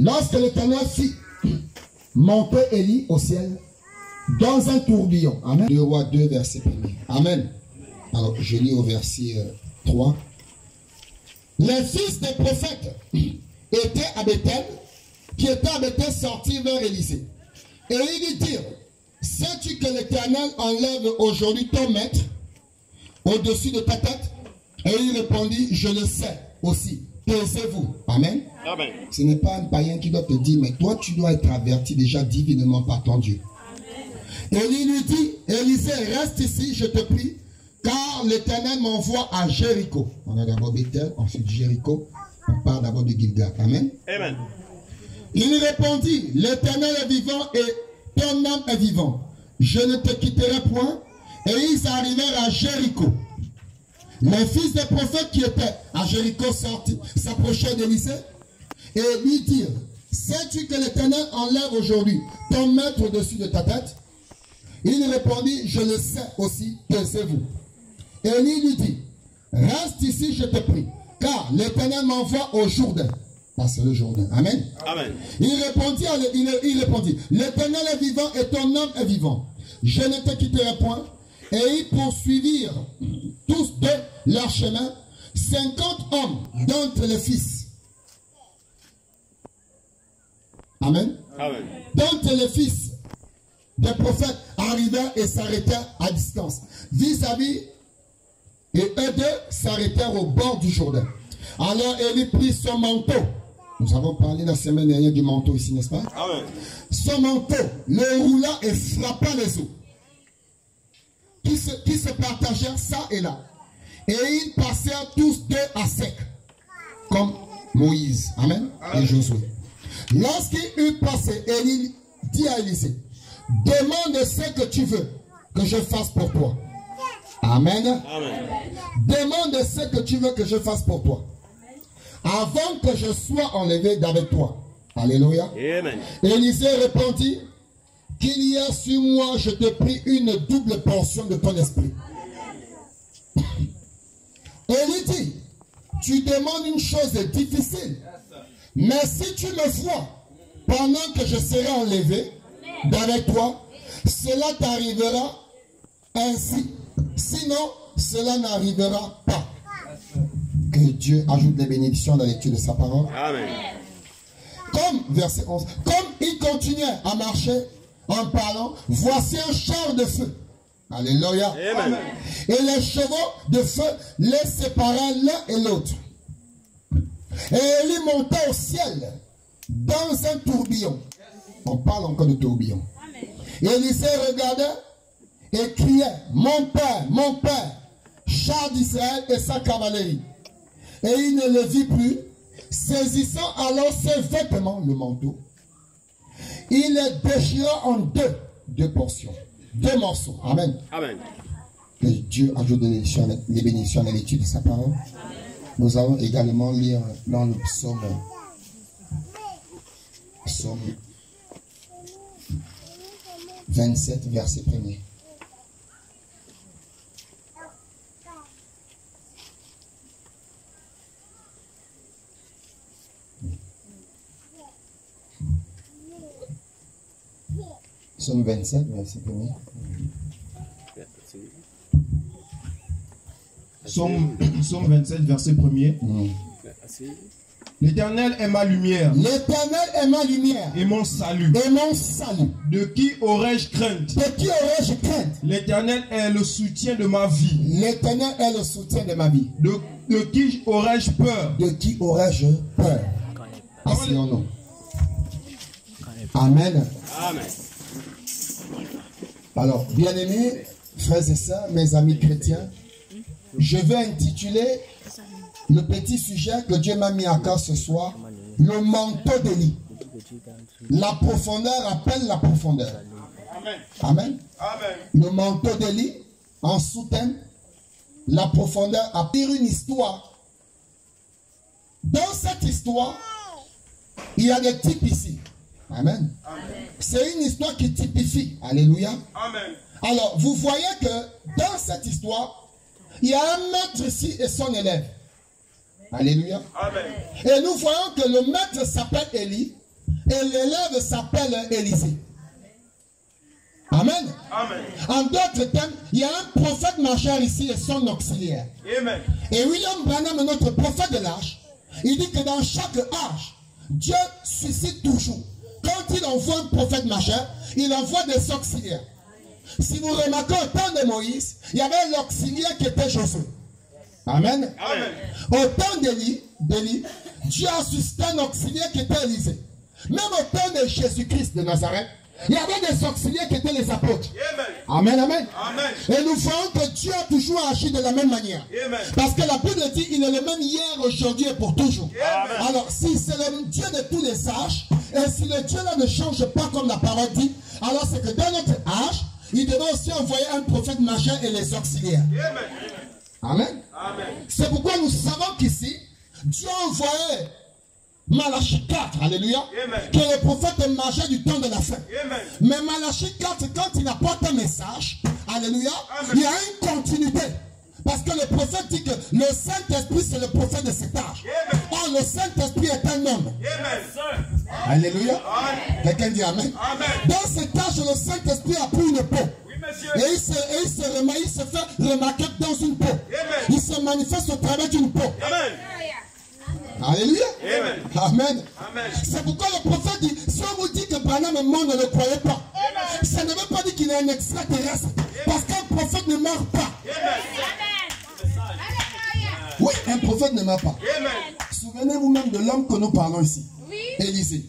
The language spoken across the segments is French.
Lorsque l'Éternel fit monter Élie au ciel dans un tourbillon. Amen. 2 Rois 2, verset 1. Amen. Alors, je lis au verset 3. Les fils des prophètes étaient à Bethel, qui étaient à Bethel, sortis vers Élisée. Et ils lui dirent, sais-tu que l'Éternel enlève aujourd'hui ton maître au-dessus de ta tête? Et il répondit, je le sais aussi. Taisez-vous. Amen. Amen. Ce n'est pas un païen qui doit te dire, mais toi tu dois être averti déjà divinement par ton Dieu. Et il lui dit, Élisée, reste ici, je te prie, car l'Éternel m'envoie à Jéricho. On a d'abord Bethel, ensuite Jéricho. On parle d'abord de Gilgal. Amen. Amen. Il répondit, l'Éternel est vivant et ton âme est vivant. Je ne te quitterai point. Et ils arrivèrent à Jéricho. Les fils des prophètes qui étaient à Jéricho s'approchaient d'Élisée et lui dirent, sais-tu que l'Éternel enlève aujourd'hui ton maître au-dessus de ta tête? Il répondit, je le sais aussi, taisez-vous. Et Élie lui dit, reste ici, je te prie, car l'Éternel m'envoie au Jourdain. C'est le Jourdain. Amen. Amen. Il répondit, l'Éternel est vivant et ton âme est vivant. Je ne te quitterai point. Et ils poursuivirent tous de leur chemin 50 hommes d'entre les fils. Amen. Amen. D'entre les fils des prophètes arrivèrent et s'arrêtèrent à distance, vis-à-vis, et eux deux s'arrêtèrent au bord du Jourdain. Alors Élie prit son manteau. Nous avons parlé la semaine dernière du manteau ici, n'est-ce pas? Amen. Son manteau le roula et frappa les eaux, qui se partagèrent ça et là. Et ils passèrent tous deux à sec, comme Moïse. Amen. Et Josué. Lorsqu'il eut passé, Élie dit à Élisée, demande ce que tu veux que je fasse pour toi. Amen. Amen. Demande ce que tu veux que je fasse pour toi, avant que je sois enlevé d'avec toi. Alléluia. Amen. Élisée répondit, qu'il y a sur moi, je te prie, une double portion de ton esprit. Élie dit, tu demandes une chose difficile, mais si tu me vois pendant que je serai enlevé d'avec toi, cela t'arrivera ainsi. Sinon, cela n'arrivera pas. Que Dieu ajoute des bénédictions dans l'étude de sa parole. Amen. Comme, verset 11, comme il continuait à marcher en parlant, voici un char de feu. Alléluia. Amen. Et les chevaux de feu les séparaient l'un et l'autre. Et Élie monta au ciel dans un tourbillon. On parle encore de tourbillon. Et Élisée regardait et criait, mon père, char d'Israël et sa cavalerie. Et il ne le vit plus, saisissant alors ses vêtements, le manteau. Il les déchira en deux portions, deux morceaux. Amen. Amen. Que Dieu ajoute les bénédictions à l'étude de sa parole. Nous allons également lire dans le psaume 27, verset 1er. Psaume 27, verset 1er. Psaume 27, verset 1er. L'Éternel est ma lumière. L'Éternel est ma lumière. Et mon salut. Et mon salut. De qui aurais-je crainte? De qui aurais-je crainte? L'Éternel est le soutien de ma vie. L'Éternel est le soutien de ma vie. De qui aurais-je peur? De qui aurais-je peur? Asseyons-nous. Amen. Amen. Alors, bien-aimés, frères et sœurs, mes amis chrétiens, je vais intituler le petit sujet que Dieu m'a mis à cœur ce soir, le manteau d'Élie. La profondeur appelle la profondeur. Amen. Amen. Amen. Le manteau d'Élie, en sous-thème, la profondeur appelle une histoire. Dans cette histoire, il y a des types ici. Amen. C'est une histoire qui typifie. Alléluia. Amen. Alors, vous voyez que dans cette histoire, il y a un maître ici et son élève. Alléluia. Amen. Et nous voyons que le maître s'appelle Élie Et l'élève s'appelle Élisée. Amen. Amen. En d'autres termes, il y a un prophète majeur ici et son auxiliaire. Amen. Et William Branham, notre prophète de l'âge, il dit que dans chaque âge, Dieu suscite toujours. Quand il envoie un prophète majeur, il envoie des auxiliaires. Si vous remarquez au temps de Moïse, il y avait l'auxiliaire qui était Josué. Amen. Amen. Au temps d'Élie, Dieu a suscité un auxiliaire qui était Élisée. Même au temps de Jésus-Christ de Nazareth, il y avait des auxiliaires qui étaient les apôtres. Amen. Amen, amen. Amen. Et nous voyons que Dieu a toujours agi de la même manière. Amen. Parce que la Bible dit il est le même hier, aujourd'hui et pour toujours. Amen. Alors, si c'est le Dieu de tous les âges, et si le Dieu là ne change pas comme la parole dit, alors c'est que dans notre âge, il devait aussi envoyer un prophète majeur et les auxiliaires. Amen. Amen. Amen. C'est pourquoi nous savons qu'ici, Dieu a envoyé Malachie 4, alléluia, Amen. qui est le prophète majeur du temps de la fin. Amen. Mais Malachie 4, quand il apporte un message, alléluia, Amen. il y a une continuité. Parce que le prophète dit que le Saint-Esprit, c'est le prophète de cet âge. Amen. Or, le Saint-Esprit est un homme. Amen. Alléluia. Amen. Quelqu'un dit Amen. Amen. Dans cet âge, le Saint-Esprit a pris une peau. Oui, monsieur. Et il se fait remarquer dans une peau. Amen. Il se manifeste au travers d'une peau. Amen. Alléluia. Amen. Amen. Amen. C'est pourquoi le prophète dit, si on vous dit que Branham est mort, ne le croyez pas. Ça ne veut pas dire qu'il est un extraterrestre. Parce qu'un prophète ne meurt pas. Oui, un prophète ne meurt pas. Amen. Souvenez-vous même de l'homme que nous parlons ici. Élisée.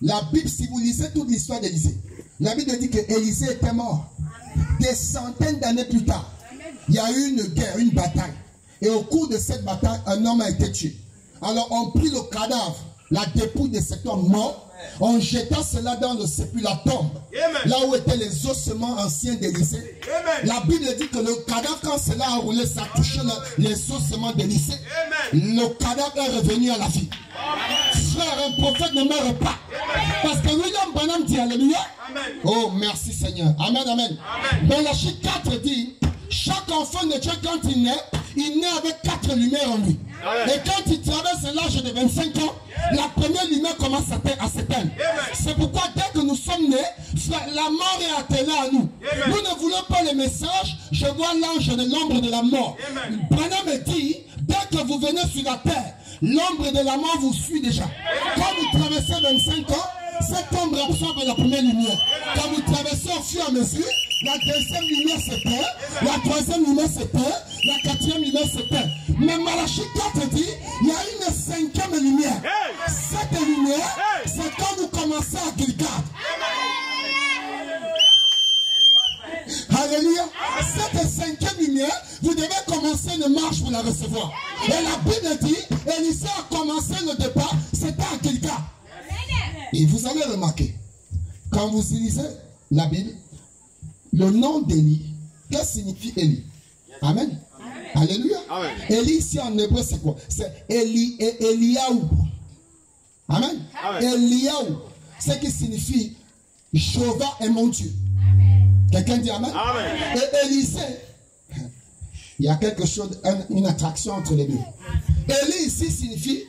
La Bible, si vous lisez toute l'histoire d'Élisée, la Bible dit que Élisée était mort. Des centaines d'années plus tard, il y a eu une guerre, une bataille. Et au cours de cette bataille, un homme a été tué. Alors on prit le cadavre, la dépouille de cet homme mort, on jeta cela dans le sépulcre, la tombe, Amen. là où étaient les ossements anciens d'Élisée. Amen. La Bible dit que le cadavre, quand cela a roulé, ça touchait les ossements d'Élisée. Amen. Le cadavre est revenu à la vie. Frère, un prophète ne meurt pas. Parce que William Branham dit Alléluia. Amen. Oh, merci Seigneur. Amen, amen. Amen. Malachie 4 dit, chaque enfant de Dieu, quand il naît avec 4 lumières en lui. Amen. Et quand il traverse l'âge de 25 ans, la première lumière commence à s'éteindre. C'est pourquoi dès que nous sommes nés, la mort est attelée à nous. Amen. Nous ne voulons pas le message, je vois l'ange de l'ombre de la mort. Amen. Branham dit, dès que vous venez sur la terre, l'ombre de la mort vous suit déjà. Quand vous traversez 25 ans, cette ombre absorbe la première lumière. Quand vous traversez au fur et à mesure, la deuxième lumière s'éteint, la troisième lumière s'éteint, la quatrième lumière s'éteint. Mais Malachie 4 dit, il y a une cinquième lumière. Cette lumière, c'est quand vous commencez à Gilgal. Alléluia. Cette cinquième lumière, vous devez commencer une marche pour la recevoir. Et la Bible dit, Élisée a commencé le départ, c'était à Gilgal. Et vous allez remarquer, quand vous lisez la Bible, le nom d'Élie, qu'est-ce que signifie Élie? Amen. Alléluia. Amen. Élie ici en hébreu c'est quoi? C'est Eliaou. Amen. Amen. Eliaou. Ce qui signifie Jéhovah est mon Dieu. Quelqu'un dit Amen. Amen. Et Élisée, il y a quelque chose, une attraction entre les deux. Élie ici signifie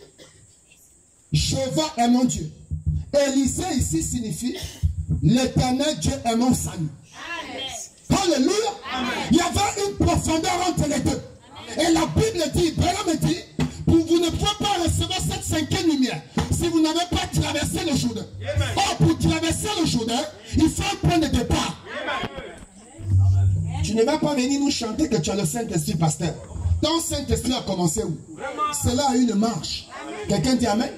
Jéhovah est mon Dieu. Élisée ici signifie l'éternel Dieu est mon salut. Alléluia. Il y avait une profondeur entre les deux. Et la Bible dit, Branham dit, vous ne pouvez pas recevoir cette cinquième lumière si vous n'avez pas traversé le Jourdain. Or, pour traverser le Jourdain, il faut un point de départ. Tu ne vas pas venir nous chanter que tu as le Saint-Esprit, pasteur. Ton Saint-Esprit a commencé où? Cela a une marche. Quelqu'un dit Amen.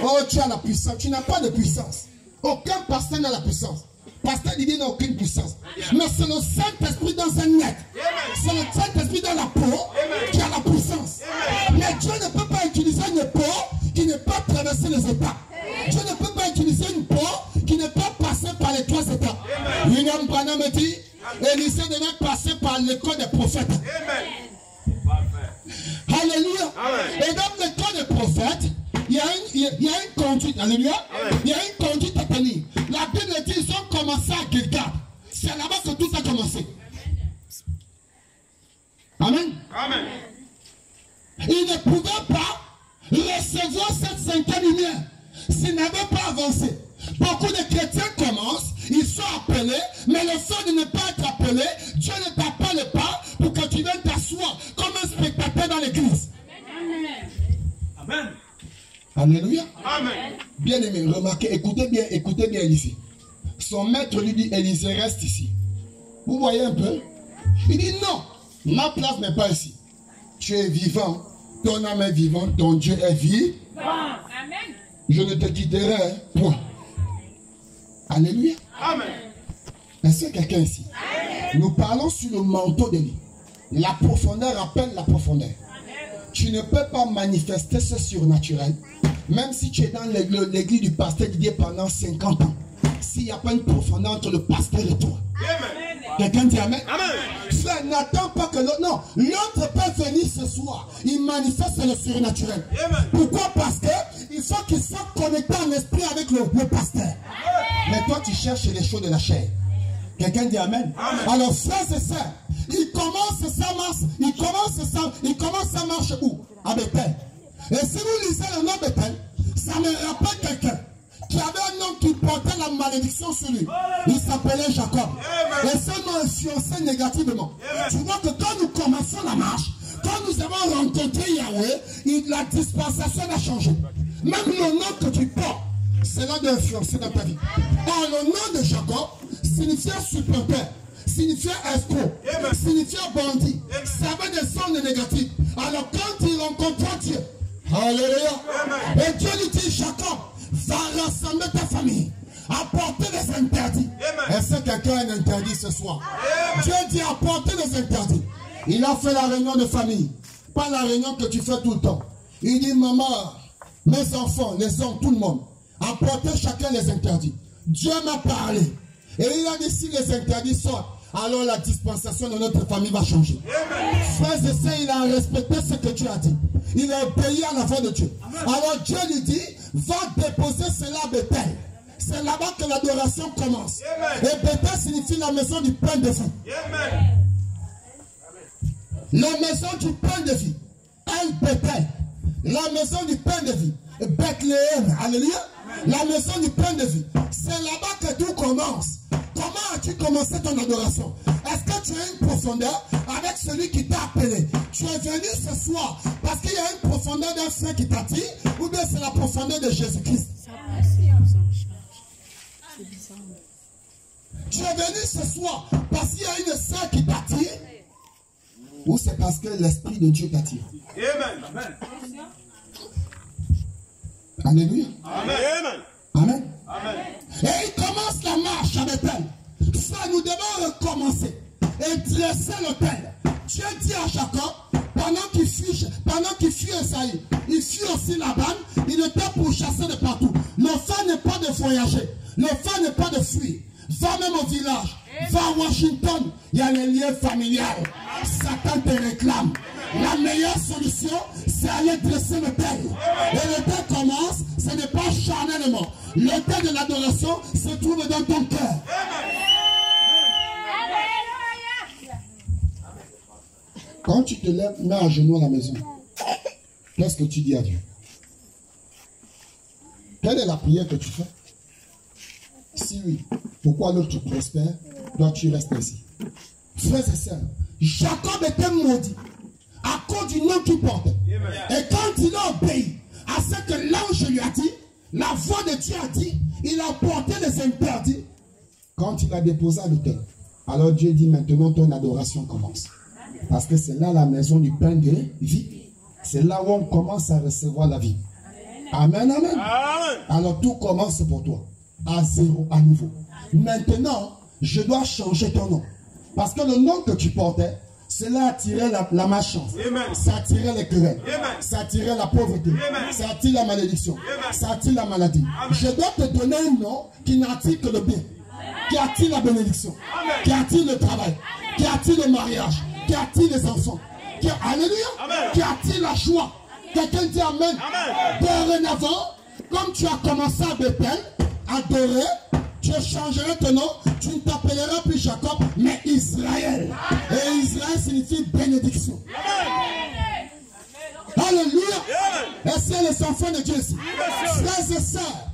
Oh, tu as la puissance. Tu n'as pas de puissance. Aucun pasteur n'a la puissance. Pasteur Didier n'a aucune puissance. Mais c'est le Saint-Esprit dans un net. C'est le Saint-Esprit dans la peau qui a la puissance. Mais Dieu ne peut pas utiliser une peau qui n'est pas traversée les états. Dieu ne peut pas utiliser une peau qui n'est pas passée par les 3 états. William Branham dit, Élisée devait passer par l'école des prophètes. Alléluia. Et dans l'école des prophètes, il y a une conduite. Alléluia. Il y a une conduite à tenir. La Bible dit qu'ils ont commencé à Gilgal. C'est là-bas que tout a commencé. Amen. Amen. Ils ne pouvaient pas recevoir cette cinquième lumière s'ils n'avaient pas avancé. Beaucoup de chrétiens commencent, ils sont appelés, mais le fait de ne pas être appelé, Dieu ne t'appelle pas pour que tu viennes t'asseoir comme un spectateur dans l'église. Amen. Alléluia. Amen. Bien aimé, remarquez, écoutez bien ici. Son maître lui dit, Élisée, reste ici. Vous voyez un peu? Il dit, non, ma place n'est pas ici. Tu es vivant, ton âme est vivante, ton Dieu est vivant. Amen. Je ne te quitterai point. Alléluia. Amen. Est-ce que quelqu'un ici? Nous parlons sur le manteau d'Élie. La profondeur appelle la profondeur. Tu ne peux pas manifester ce surnaturel, même si tu es dans l'église du pasteur Didier pendant 50 ans. S'il n'y a pas une profondeur entre le pasteur et toi. Amen. Quelqu'un dit Amen? Amen. Frère, n'attends pas que l'autre... Non, l'autre peut venir ce soir. Il manifeste le surnaturel. Amen. Pourquoi? Parce qu'il faut qu'il soit connecté en esprit avec le pasteur. Mais toi, tu cherches les choses de la chair. Quelqu'un dit Amen? Amen. Alors, frères et sœurs, il commence sa marche où? À Bethel. Et si vous lisez le nom Bethel, ça me rappelle quelqu'un qui avait un homme qui portait la malédiction sur lui. Il s'appelait Jacob. Amen. Et ce nom influençait négativement. Amen. Tu vois que quand nous commençons la marche, quand nous avons rencontré Yahweh, la dispensation a changé. Même le nom que tu portes, cela doit influencer dans ta vie. Or, le nom de Jacob signifiait supporter, signifiait escroc, signifiait bandit. Ça avait des sons négatifs. Alors quand il rencontra Dieu, alléluia, et Dieu lui dit, Jacob, va rassembler ta famille, apporter des interdits. Est-ce que quelqu'un a un interdit ce soir? Dieu dit apporter des interdits. Il a fait la réunion de famille, pas la réunion que tu fais tout le temps. Il dit, maman, mes enfants, les hommes, tout le monde, apportez chacun les interdits. Dieu m'a parlé. Et il a dit, si les interdits sortent, alors la dispensation de notre famille va changer. Frères et sœurs, il a respecté ce que Dieu a dit. Il a obéi à la voix de Dieu. Alors Dieu lui dit, va déposer cela à Bethel. C'est là-bas que l'adoration commence. Et Bethel signifie la maison du pain de vie. La maison du pain de vie. El Bethel. La maison du pain de vie. Bethléem. Alléluia. La maison du pain de vie. C'est là-bas que tout commence. Comment as-tu commencé ton adoration? Est-ce que tu as une profondeur avec celui qui t'a appelé? Tu es venu ce soir parce qu'il y a une profondeur d'un frère qui t'attire, ou bien c'est la profondeur de Jésus-Christ? Tu es venu ce soir parce qu'il y a une sœur qui t'attire, ou c'est parce que l'Esprit de Dieu t'attire? Amen. Alléluia. Amen. Amen. Amen. Et il commence la marche avec elle. Ça, nous devons recommencer et dresser l'autel. Dieu dit à Jacob, pendant qu'il fuit Esaïe, il fuit aussi Laban, il était pourchassé de partout. Le fait n'est pas de voyager, le fait n'est pas de fuir. Va même au village, va à Washington, il y a les liens familiales. Satan te réclame. La meilleure solution, c'est aller dresser l'autel. Et l'autel commence, ce n'est pas charnellement. L'autel de l'adoration se trouve dans ton cœur. Quand tu te lèves, mets à genoux à la maison, qu'est-ce que tu dis à Dieu? Quelle est la prière que tu fais? Si oui, pourquoi l'autre tu prospères, toi tu restes ici? Frères et sœurs, Jacob était maudit à cause du nom qu'il portait. Et quand il a obéi à ce que l'ange lui a dit, la voix de Dieu a dit, il a porté les interdits. Quand il a déposé à l'autel, alors Dieu dit, maintenant ton adoration commence. Parce que c'est là la maison du pain de vie. C'est là où on commence à recevoir la vie. Amen, amen. Alors tout commence pour toi. À zéro, à nouveau. Maintenant, je dois changer ton nom. Parce que le nom que tu portais, cela attirait la malchance. Ça attirait les querelles. Ça attirait la pauvreté. Ça attire la malédiction. Ça attire la maladie. Je dois te donner un nom qui n'attire que le bien. Qui attire la bénédiction. Qui attire le travail. Qui attire le mariage. Qui attire les enfants. Alléluia. Qui attire la joie. Quelqu'un dit Amen. Dorénavant, comme tu as commencé à Bethel, adorer, tu changeras ton nom, tu ne t'appelleras plus Jacob, mais Israël. Et Israël signifie bénédiction. Alléluia. Est-ce que les enfants de Dieu ici? Frères et sœurs,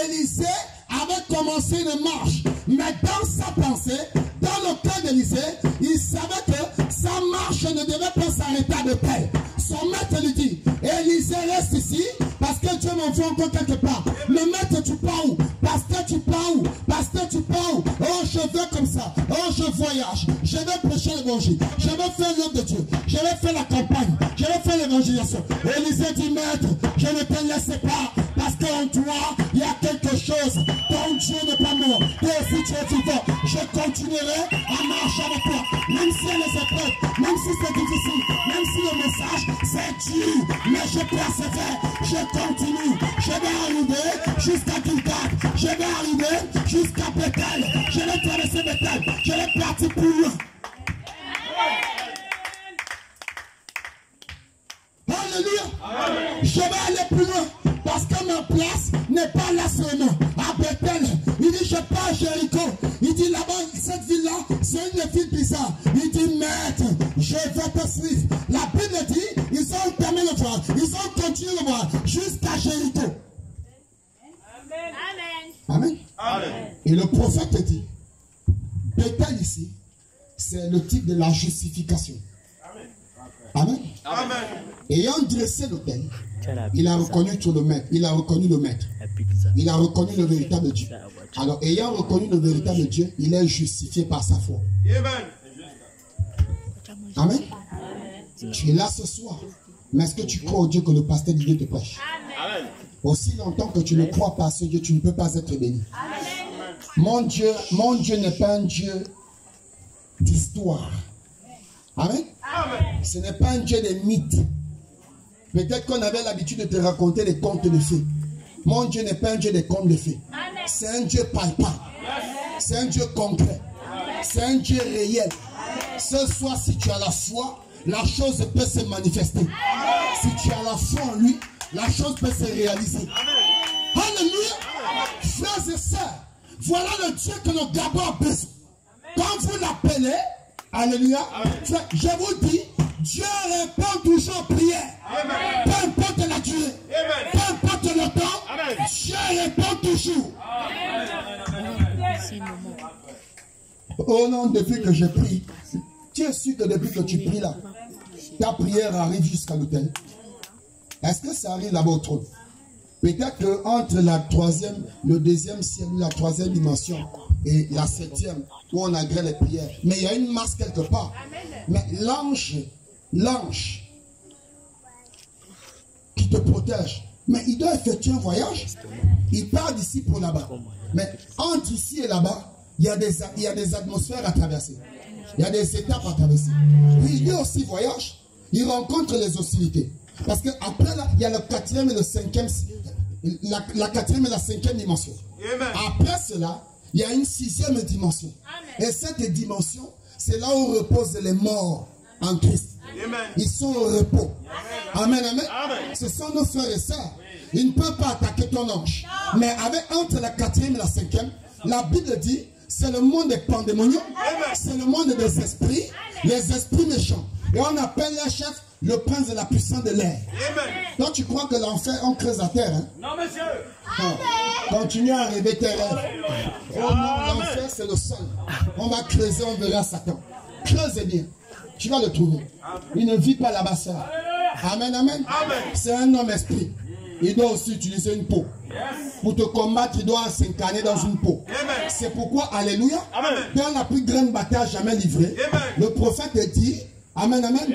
Élisée avait commencé une marche. Mais dans sa pensée, dans le cœur d'Élisée, il savait que sa marche ne devait pas s'arrêter à de tel. Son maître lui dit, Élisée reste ici, parce que Dieu m'envoie encore quelque part. Le maître, tu pars où? Pasteur, tu pars où? Pasteur, tu pars où? Oh, je veux comme ça. Oh, je voyage. Je vais prêcher l'évangile. Je vais faire l'œuvre de Dieu. Je vais faire la campagne. Je vais faire l'évangélisation. Élisée dit, maître, je ne te laisse pas, parce qu'en toi, il y a quelque chose. Ton Dieu n'est pas mort. Toi aussi, tu es vivant. Je continuerai à marcher avec toi. Même si elle est épreuve, même si c'est difficile, même si le message, c'est dur, mais je persévère. Je continue. Je vais arriver jusqu'à Gilgal. Je vais arriver jusqu'à Bethel. Je vais traverser Bethel. Je vais partir plus loin. Alléluia. Amen. Je vais aller plus loin. Parce que ma place n'est pas là seulement. À Bethel. Il dit, je pars à Jéricho. Il dit, là-bas, cette ville-là, c'est une ville bizarre. Il dit, maître, je vais te suivre. La Bible dit, ils ont terminé le voyage. Ils ont continué le voyage jusqu'à Jéricho. Amen. Amen. Et le prophète dit, Bethel ici, c'est le type de la justification. Amen. Amen. Ayant dressé l'autel, il a reconnu tout le maître. Il a reconnu le maître. Il a reconnu le véritable Dieu. Alors, ayant reconnu le véritable Dieu, il est justifié par sa foi. Amen. Tu es là ce soir. Mais est-ce que tu crois au Dieu que le pasteur Dieu te prêche? Amen. Aussi longtemps que tu ne crois pas à ce Dieu, tu ne peux pas être béni. Amen. Mon Dieu n'est pas un Dieu d'histoire. Amen. Amen. Ce n'est pas un Dieu de mythes. Peut-être qu'on avait l'habitude de te raconter des contes de fées. Mon Dieu n'est pas un Dieu de contes de fées. C'est un Dieu palpable. C'est un Dieu concret. C'est un Dieu réel. Ce soir, si tu as la foi, la chose peut se manifester. Si tu as la foi en lui, la chose peut se réaliser. Alléluia. Frères et sœurs, voilà le Dieu que le Gabon a besoin. Quand vous l'appelez, alléluia, je vous dis, Dieu répond toujours aux prières. Amen. Peu importe la durée, amen, peu importe le temps, amen, Dieu répond toujours. Amen. Oh non, depuis que je prie, tu es sûr que depuis que tu pries là, ta prière arrive jusqu'à l'autel. Est-ce que ça arrive là-bas au trône? Peut-être qu'entre le deuxième ciel, la troisième dimension et la septième, où on agrée les prières, mais il y a une masse quelque part. Mais l'ange qui te protège, mais il doit effectuer un voyage. Il part d'ici pour là-bas. Mais entre ici et là-bas, il y a des atmosphères à traverser. Il y a des étapes à traverser. Puis il aussi voyage. Il rencontre les hostilités. Parce qu'après là, il y a le quatrième et le cinquième, la quatrième et la cinquième dimension. Amen. Après cela, il y a une sixième dimension. Amen. Et cette dimension, c'est là où reposent les morts en Christ. Amen. Ils sont au repos. Amen, amen. Amen. Ce sont nos frères et sœurs. Ils ne peuvent pas attaquer ton ange. Non. Mais entre la quatrième et la cinquième, la Bible dit, c'est le monde des pandémoniums, c'est le monde des esprits, les esprits méchants. Et on appelle les chefs le prince de la puissance de l'air. Toi, tu crois que l'enfer, on creuse à terre, hein? Non, monsieur. Non. Continue à rêver tes rêves. Oh non, l'enfer, c'est le sol. On va creuser, on verra Satan. Creuse bien. Tu vas le trouver. Il ne vit pas là-bas seul. Amen, amen. C'est un homme esprit. Il doit aussi utiliser une peau. Pour te combattre, il doit s'incarner dans une peau. C'est pourquoi, alléluia, dans la plus grande bataille jamais livrée, le prophète dit, amen, amen,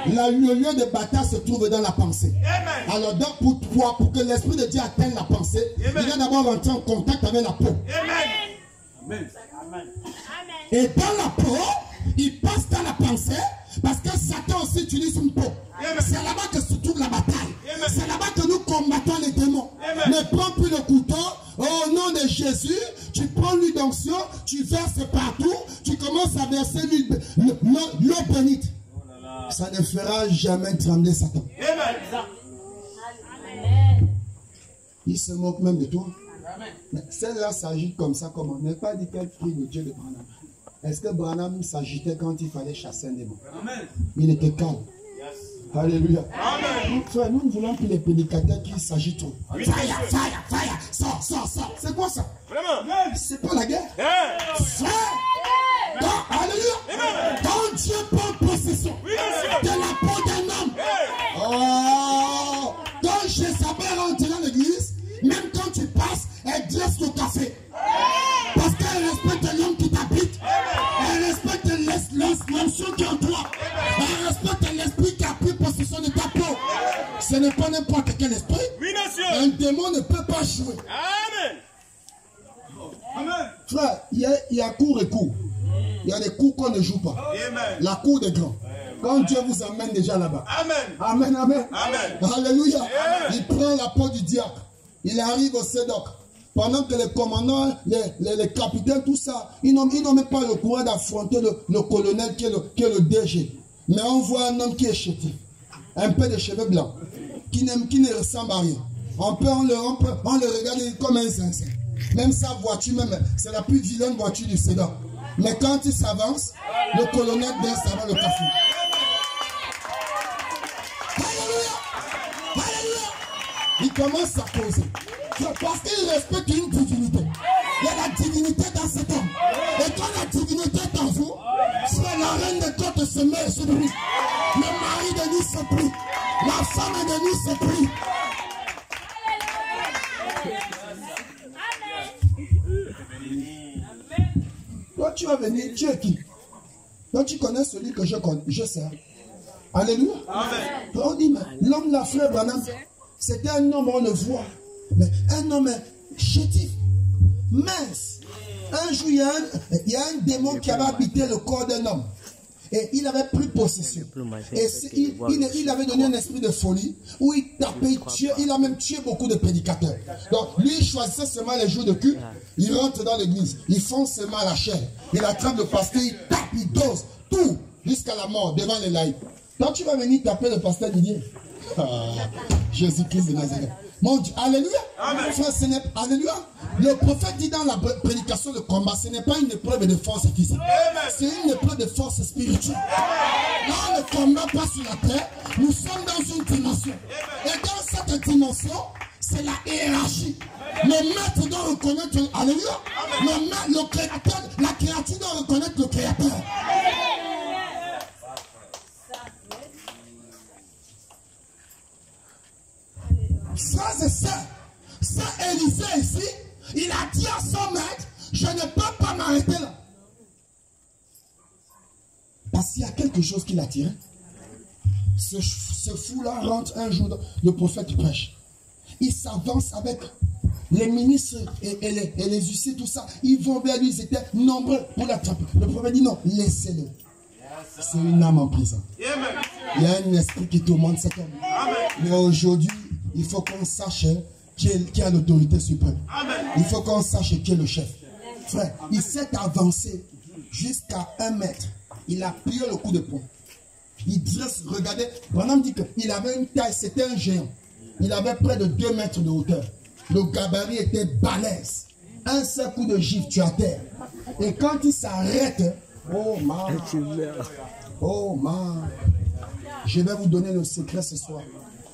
le lieu de bataille se trouve dans la pensée. Amen. Alors donc pour toi, pour que l'Esprit de Dieu atteigne la pensée, il doit d'abord rentrer en contact avec la peau. Amen. Et dans la peau, il passe dans la pensée, parce que Satan aussi utilise une peau. C'est là-bas que se trouve la bataille. C'est là-bas que nous combattons les démons. Ne prends plus le couteau. Au nom de Jésus, tu prends l'huile d'onction, tu verses partout, tu commences à verser l'eau bénite. Ça ne fera jamais trembler Satan. Il se moque même de toi. Mais celle-là s'agite comme ça, comme on n'a pas dit qu'elle prie le Dieu de Branham. Est-ce que Branham s'agitait quand il fallait chasser un démon? Il était calme. Alléluia. Frère, nous ne voulons plus les prédicateurs qui s'agitent trop. Fire, fire, fire, sort. C'est quoi ça? Vraiment. c'est pas la guerre. Frère, alléluia. Quand Dieu prend possession de la peau d'un homme, quand Jézabel rentre dans l'église, même quand tu passes, elle dresse le café. Parce qu'elle respecte l'homme qui t'habite. Elle respecte l'onction qui est en toi. Elle respecte l'esprit qui a pris possession de ta peau. Ce n'est pas n'importe quel esprit. Un démon ne peut pas jouer. Amen. Frère, il y a cours et cours. Il y a des cours qu'on ne joue pas. La cour des grands. Quand Dieu vous amène déjà là-bas. Amen, amen. Alléluia. Il prend la peau du diacre. Il arrive au Sédoc. Pendant que les commandants, les capitaines, tout ça, ils n'ont même pas le courage d'affronter le colonel qui est le DG. Mais on voit un homme qui est chétif. Un peu de cheveux blancs. Qui ne ressemble à rien. On le regarde comme un sincère. Même sa voiture, c'est la plus vilaine voiture du Sédoc. Mais quand il s'avance, le colonel baisse avant le café. Alléluia! Alléluia! Il commence à causer. Parce qu'il respecte une divinité. Il y a la divinité dans cet homme. Et quand la divinité est en vous, c'est la reine de côte se met sur lui. Le mari de lui se prie. La femme de lui se prie. Toi, tu vas venir, tu es qui? Toi, tu connais celui que je sers. Alléluia. On dit, l'homme, la frère Branham, c'était un homme, on le voit. Mais un homme chétif, mince. Un jour, il y a un démon qui avait habité le corps d'un homme. Et il avait pris possession. Et il avait donné un esprit de folie où il tapait, il a même tué beaucoup de prédicateurs. Donc lui, il choisissait seulement les jours de culte. Il rentre dans l'église, il fonce seulement à la chair. Il attrape le pasteur, il tape, il dose, tout, jusqu'à la mort, devant les laïcs. Quand tu vas venir taper le pasteur Didier, Jésus-Christ de Nazareth. Mon Dieu, alléluia. Frère, alléluia. Le prophète dit dans la prédication de combat, ce n'est pas une épreuve de force physique. C'est une épreuve de force spirituelle. Là, le combat passe sur la terre. Nous sommes dans une dimension. Et dans cette dimension, c'est la hiérarchie. Le maître doit reconnaître, alléluia. Le créateur, la créature doit reconnaître le créateur. Frères et sœurs, Saint Élisée ici, il a dit à son maître, je ne peux pas m'arrêter là. Parce qu'il y a quelque chose qui l'attirait. Ce fou-là rentre un jour, le prophète prêche. Il s'avance avec les ministres et les huissiers, tout ça. Ils vont vers lui, ils étaient nombreux pour l'attraper. Le prophète dit non, laissez-le. C'est une âme en prison. Il y a un esprit qui tourmente cet homme. Mais aujourd'hui, il faut qu'on sache qui a l'autorité suprême. Il faut qu'on sache qui est le chef. Frère, il s'est avancé jusqu'à 1 mètre. Il a plié le coup de poing. Il dresse, regardez, Branham dit qu'il avait une taille, c'était un géant. Il avait près de 2 mètres de hauteur. Le gabarit était balèze. Un seul coup de gifle, tu es à terre. Et quand il s'arrête, oh man, oh man, je vais vous donner le secret ce soir.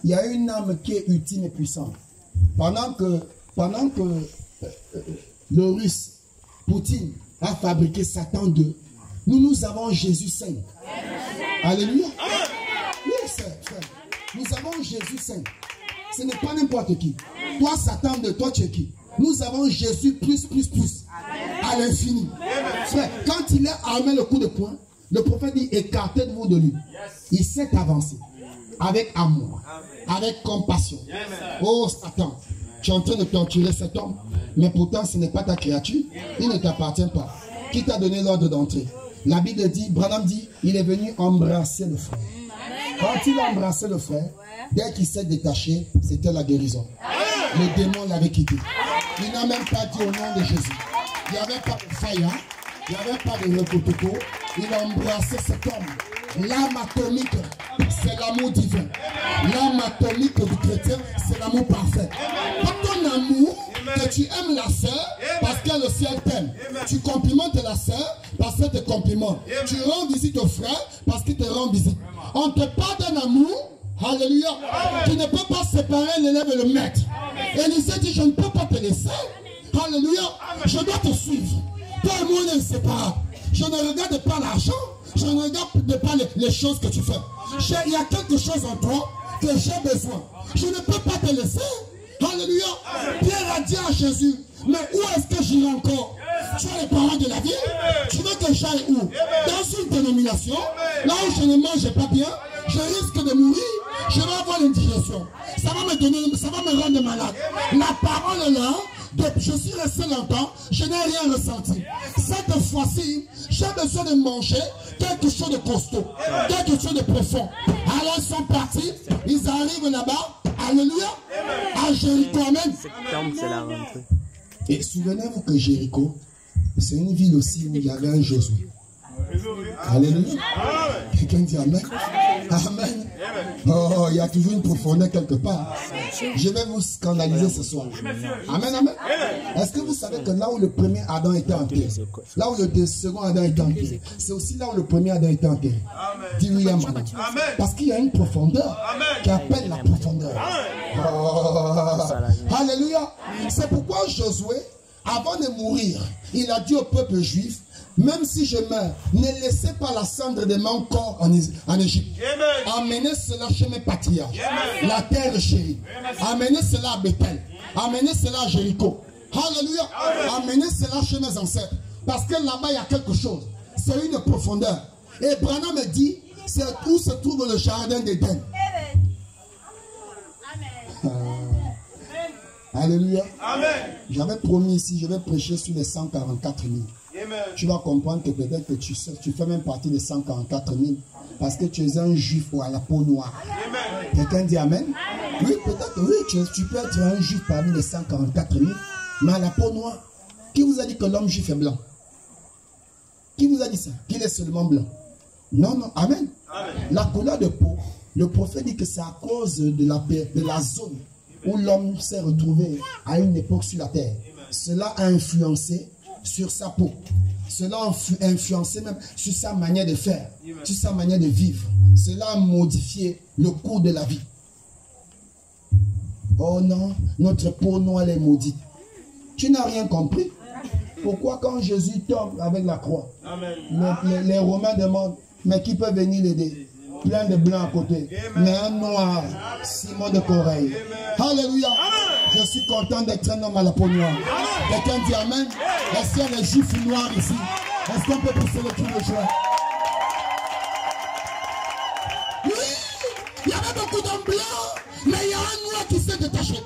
Il y a une âme qui est ultime et puissante. Pendant que le russe, Poutine, a fabriqué Satan 2, nous avons Jésus 5. Alléluia. Oui, frère. Nous avons Jésus 5. Ce n'est pas n'importe qui. Toi, Satan 2, toi, tu es qui? Nous avons Jésus plus. À l'infini. Frère, quand il est armé le coup de poing, le prophète dit, écartez-vous de lui. Il s'est avancé. Avec amour, avec compassion. Oh Satan, tu es en train de torturer cet homme, mais pourtant ce n'est pas ta créature, il ne t'appartient pas. Qui t'a donné l'ordre d'entrer? La Bible dit, Branham dit, il est venu embrasser le frère. Quand il a embrassé le frère, dès qu'il s'est détaché, c'était la guérison. Le démon l'avait quitté. Il n'a même pas dit au nom de Jésus. Il n'y avait pas de faïa, il n'y avait pas de recotoco. Il a embrassé cet homme. L'âme atomique, c'est l'amour divin. L'âme atomique du chrétien, c'est l'amour parfait. Pas ton amour, que tu aimes la sœur parce que le ciel t'aime. Tu complimentes la sœur parce qu'elle te complimente. Tu rends visite au frère parce qu'il te rend visite. On te parle d'un amour, alléluia, qui ne peut pas séparer l'élève et le maître. Élisée dit, je ne peux pas te laisser. Alléluia. Je dois te suivre. Toi et moi, on est inséparables. Je ne regarde pas l'argent. Je ne regarde pas les choses que tu fais. Il y a quelque chose en toi que j'ai besoin. Je ne peux pas te laisser. Alléluia. Pierre a dit à Jésus, mais où est-ce que j'irai encore? Tu as les paroles de la vie. Tu veux que j'aille où? Dans une dénomination, là où je ne mange pas bien, je risque de mourir. Je vais avoir l'indigestion. Ça va me rendre malade. La parole est là. Donc, je suis resté longtemps, je n'ai rien ressenti. Cette fois-ci, j'ai besoin de manger quelque chose de costaud, quelque chose de profond. Alors, ils sont partis, ils arrivent là-bas, alléluia, à Jéricho, amen. Et souvenez-vous que Jéricho, c'est une ville aussi où il y avait un Josué. Alléluia. Quelqu'un dit amen. Amen. Oh, il y a toujours une profondeur quelque part. Je vais vous scandaliser ce soir. Amen, amen. Est-ce que vous savez que là où le premier Adam était enterré, là où le second Adam était enterré, c'est aussi là où le premier Adam était enterré? Dis oui, amen. Parce qu'il y a une profondeur qui appelle la profondeur. Oh. Alléluia. C'est pourquoi Josué, avant de mourir, il a dit au peuple juif, même si je meurs, ne laissez pas la cendre de mon corps en Égypte. Amenez cela chez mes patriarches, la terre chérie. Amenez cela à Bethel. Amenez cela à Jéricho. Alléluia. Amenez cela chez mes ancêtres. Parce que là-bas, il y a quelque chose. C'est une profondeur. Et Branham me dit, c'est où se trouve le jardin d'Éden. Alléluia. J'avais promis ici, je vais prêcher sur les 144 000. Tu vas comprendre que peut-être que tu fais même partie des 144 000 parce que tu es un juif ou à la peau noire. Quelqu'un dit amen? Oui, peut-être, oui, tu peux être un juif parmi les 144 000, mais à la peau noire. Qui vous a dit que l'homme juif est blanc? Qui vous a dit ça? Qu'il est seulement blanc? Non, non, amen. La couleur de peau, le prophète dit que c'est à cause de la zone où l'homme s'est retrouvé à une époque sur la terre. Cela a influencé sur sa peau. Cela a influencé même sur sa manière de faire, sur sa manière de vivre. Cela a modifié le cours de la vie. Oh non, notre peau noire est maudite. Tu n'as rien compris. Pourquoi quand Jésus tombe avec la croix, les Romains demandent, mais qui peut venir l'aider? Plein de blancs à côté, mais un noir, Simon de Correille. Alléluia. Je suis content d'être un homme à la peau noire. Quelqu'un dit amen. Est-ce qu'il y a des juifs noirs ici? Est-ce qu'on peut pousser le cri de joie? Oui, il y avait beaucoup d'hommes blancs, mais il y a un noir qui s'est détaché.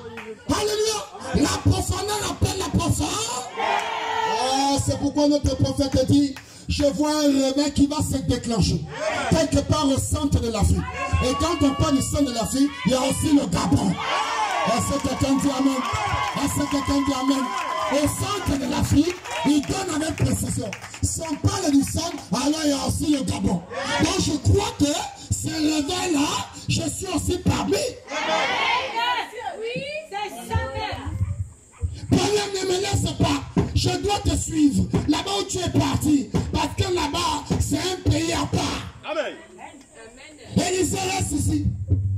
Alléluia. La profondeur appelle la profondeur. Oh, c'est pourquoi notre prophète dit, je vois un réveil qui va se déclencher quelque part au centre de l'Afrique. Et quand on parle du centre de l'Afrique, il y a aussi le Gabon. Est-ce que quelqu'un dit amen? Est-ce que quelqu'un dit amen? Au centre de l'Afrique, il donne avec précision. Si on parle du centre, alors il y a aussi le Gabon. Donc je crois que ce réveil-là, je suis aussi parmi. Oui, c'est ça. Problème ne me laisse pas. Je dois te suivre là-bas où tu es parti. Parce que là-bas, c'est un pays à part. Amen. Et il se reste ici.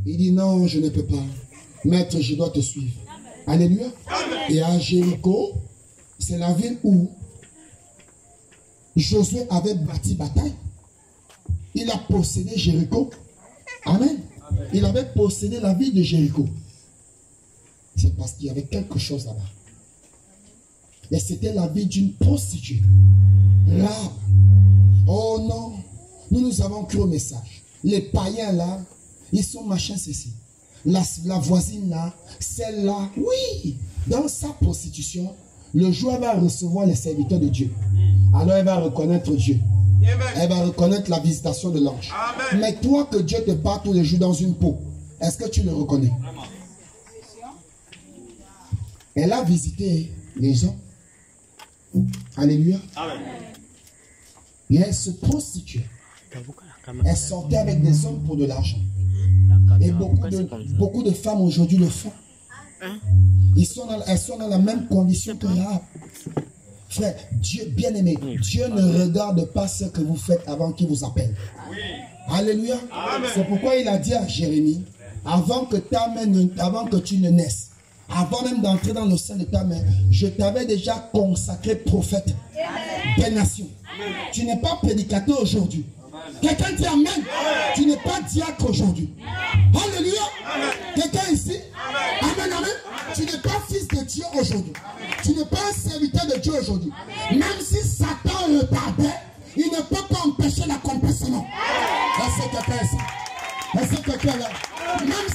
Il dit non, je ne peux pas. Maître, je dois te suivre. Alléluia. Et à Jéricho, c'est la ville où Josué avait bâti bataille. Il a possédé Jéricho. Amen. Il avait possédé la ville de Jéricho. C'est parce qu'il y avait quelque chose là-bas. Et c'était la vie d'une prostituée. Là, oh non, nous avons cru au message. Les païens là, ils sont machin ceci. La voisine là, celle-là, oui. Dans sa prostitution, le jour où elle va recevoir les serviteurs de Dieu, alors elle va reconnaître Dieu. Elle va reconnaître la visitation de l'ange. Mais toi que Dieu te parle tous les jours dans une peau, est-ce que tu le reconnais? Elle a visité les gens. Alléluia. Et elle se prostituait. Elle sortait avec des hommes pour de l'argent. Et beaucoup de femmes aujourd'hui le font. Elles sont dans la même condition que Rahab. Frère, Dieu bien-aimé, Dieu ne regarde pas ce que vous faites avant qu'il vous appelle. Alléluia. C'est pourquoi il a dit à Jérémie, avant que tu ne naisses, avant même d'entrer dans le sein de ta mère, je t'avais déjà consacré prophète des nations. Tu n'es pas prédicateur aujourd'hui. Quelqu'un dit amen. Tu n'es pas diacre aujourd'hui. Alléluia. Quelqu'un ici? Amen, amen. Tu n'es pas fils de Dieu aujourd'hui. Tu n'es pas un serviteur de Dieu aujourd'hui. Même si Satan retardait, il ne peut pas empêcher l'accomplissement. Est-ce que quelqu'un ici? Est-ce que quelqu'un là? Même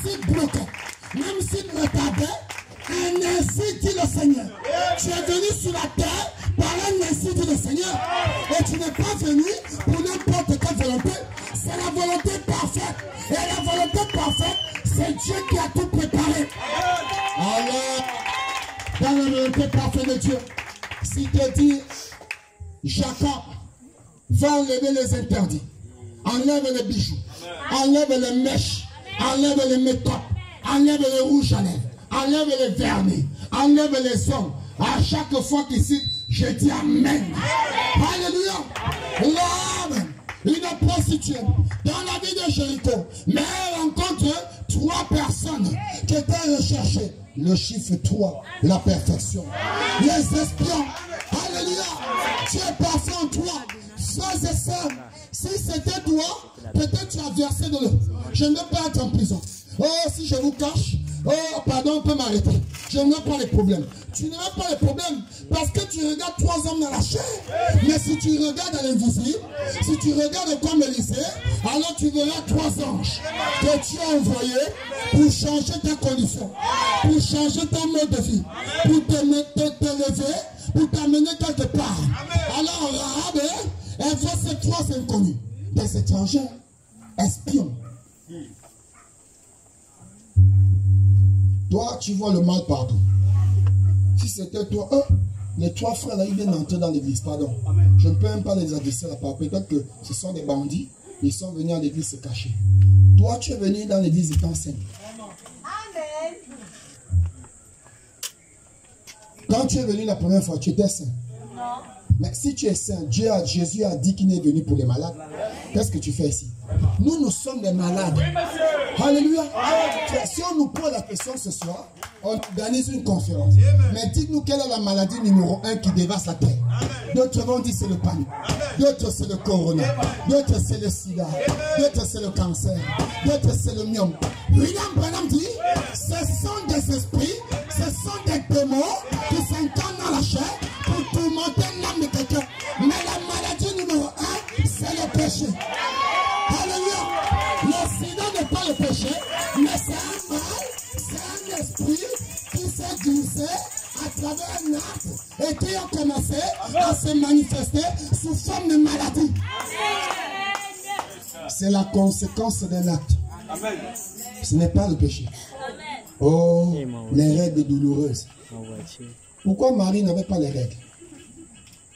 s'il bloquait, même s'il retardait, un ainsi dit le Seigneur. Tu es venu sur la terre par un ainsi dit le Seigneur. Et tu n'es pas venu pour n'importe quelle volonté. C'est la volonté parfaite. Et la volonté parfaite, c'est Dieu qui a tout préparé. Alors, dans la volonté parfaite de Dieu, s'il te dit, Jacob, va enlever les interdits. Enlève les bijoux. Enlève les mèches. Enlève les make-up. Enlève les rouges à lèvres. Enlève les vernis. Enlève les hommes. À chaque fois qu'il cite, je dis Amen. Alléluia. L'homme, une prostituée, dans la ville de Jéricho, mais elle rencontre 3 personnes qui étaient recherchées. Le chiffre 3, la perfection. Les espions. Alléluia. Tu es parfait en toi. Frères et sœurs, si c'était toi, peut-être tu as versé de l'eau. Je ne veux pas être en prison. Oh, si je vous cache, oh, pardon, on peut m'arrêter. Je n'ai pas les problèmes. Tu n'as pas les problèmes parce que tu regardes 3 hommes dans la chair. Mais si tu regardes à l'invisible, si tu regardes comme Élisée, alors tu verras 3 anges que tu as envoyés pour changer tes conditions, pour changer ton mode de vie, pour te lever, pour t'amener quelque part. Alors, Rahab, elle voit ces 3 inconnus, des étrangers, espions. Toi, tu vois le mal partout. Si c'était toi, les 3 frères là, ils viennent d'entrer dans l'église, pardon. Je ne peux même pas les adresser là, peut-être que ce sont des bandits, ils sont venus à l'église se cacher. Toi, tu es venu dans l'église étant saint. Quand tu es venu la première fois, tu étais saint. Non. Mais si tu es saint, Jésus a dit qu'il est venu pour les malades. Qu'est-ce que tu fais ici? Nous sommes des malades. Alléluia. Si on nous pose la question ce soir, on organise une conférence. Mais dites-nous quelle est la maladie numéro 1 qui dévaste la terre. D'autres vont dire c'est le panique. D'autres c'est le corona. D'autres c'est le sida. D'autres c'est le cancer. D'autres c'est le myome. William Branham dit, ce sont des esprits, ce sont des démons qui s'incarnent dans la chair pour tourmenter l'âme de quelqu'un. Mais la maladie numéro 1, c'est le péché. Alléluia. Le sida n'est pas le péché, mais c'est un mal, c'est un esprit qui s'est glissé à travers un acte et qui a commencé à se manifester sous forme de maladie. C'est la conséquence d'un acte. Ce n'est pas le péché. Oh, les règles douloureuses. Pourquoi Marie n'avait pas les règles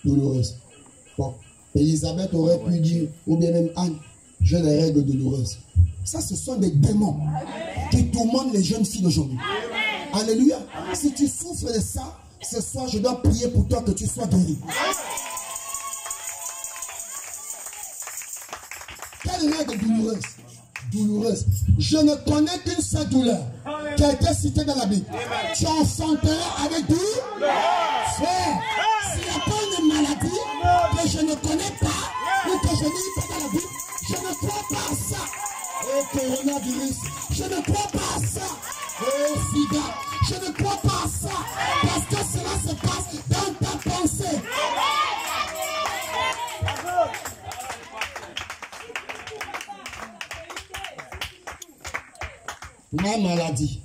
douloureuses? Bon, Élisabeth aurait pu dire, ou bien même Anne, j'ai les règles douloureuses. Ça, ce sont des démons qui tourmentent les jeunes filles d'aujourd'hui. Alléluia. Si tu souffres de ça, ce soir, je dois prier pour toi que tu sois guéri. Quelle règle douloureuse? Douloureuse. Je ne connais qu'une seule douleur qui a été citée dans la Bible. Tu enfanteras avec douleur. Frère, s'il n'y a pas une maladie que je ne connais pas ou que je n'ai pas dans la Bible, je ne crois pas à ça. Oh coronavirus, je ne crois pas à ça. Oh sida, je ne crois pas à ça. Parce que cela se passe dans ta pensée. Ma maladie.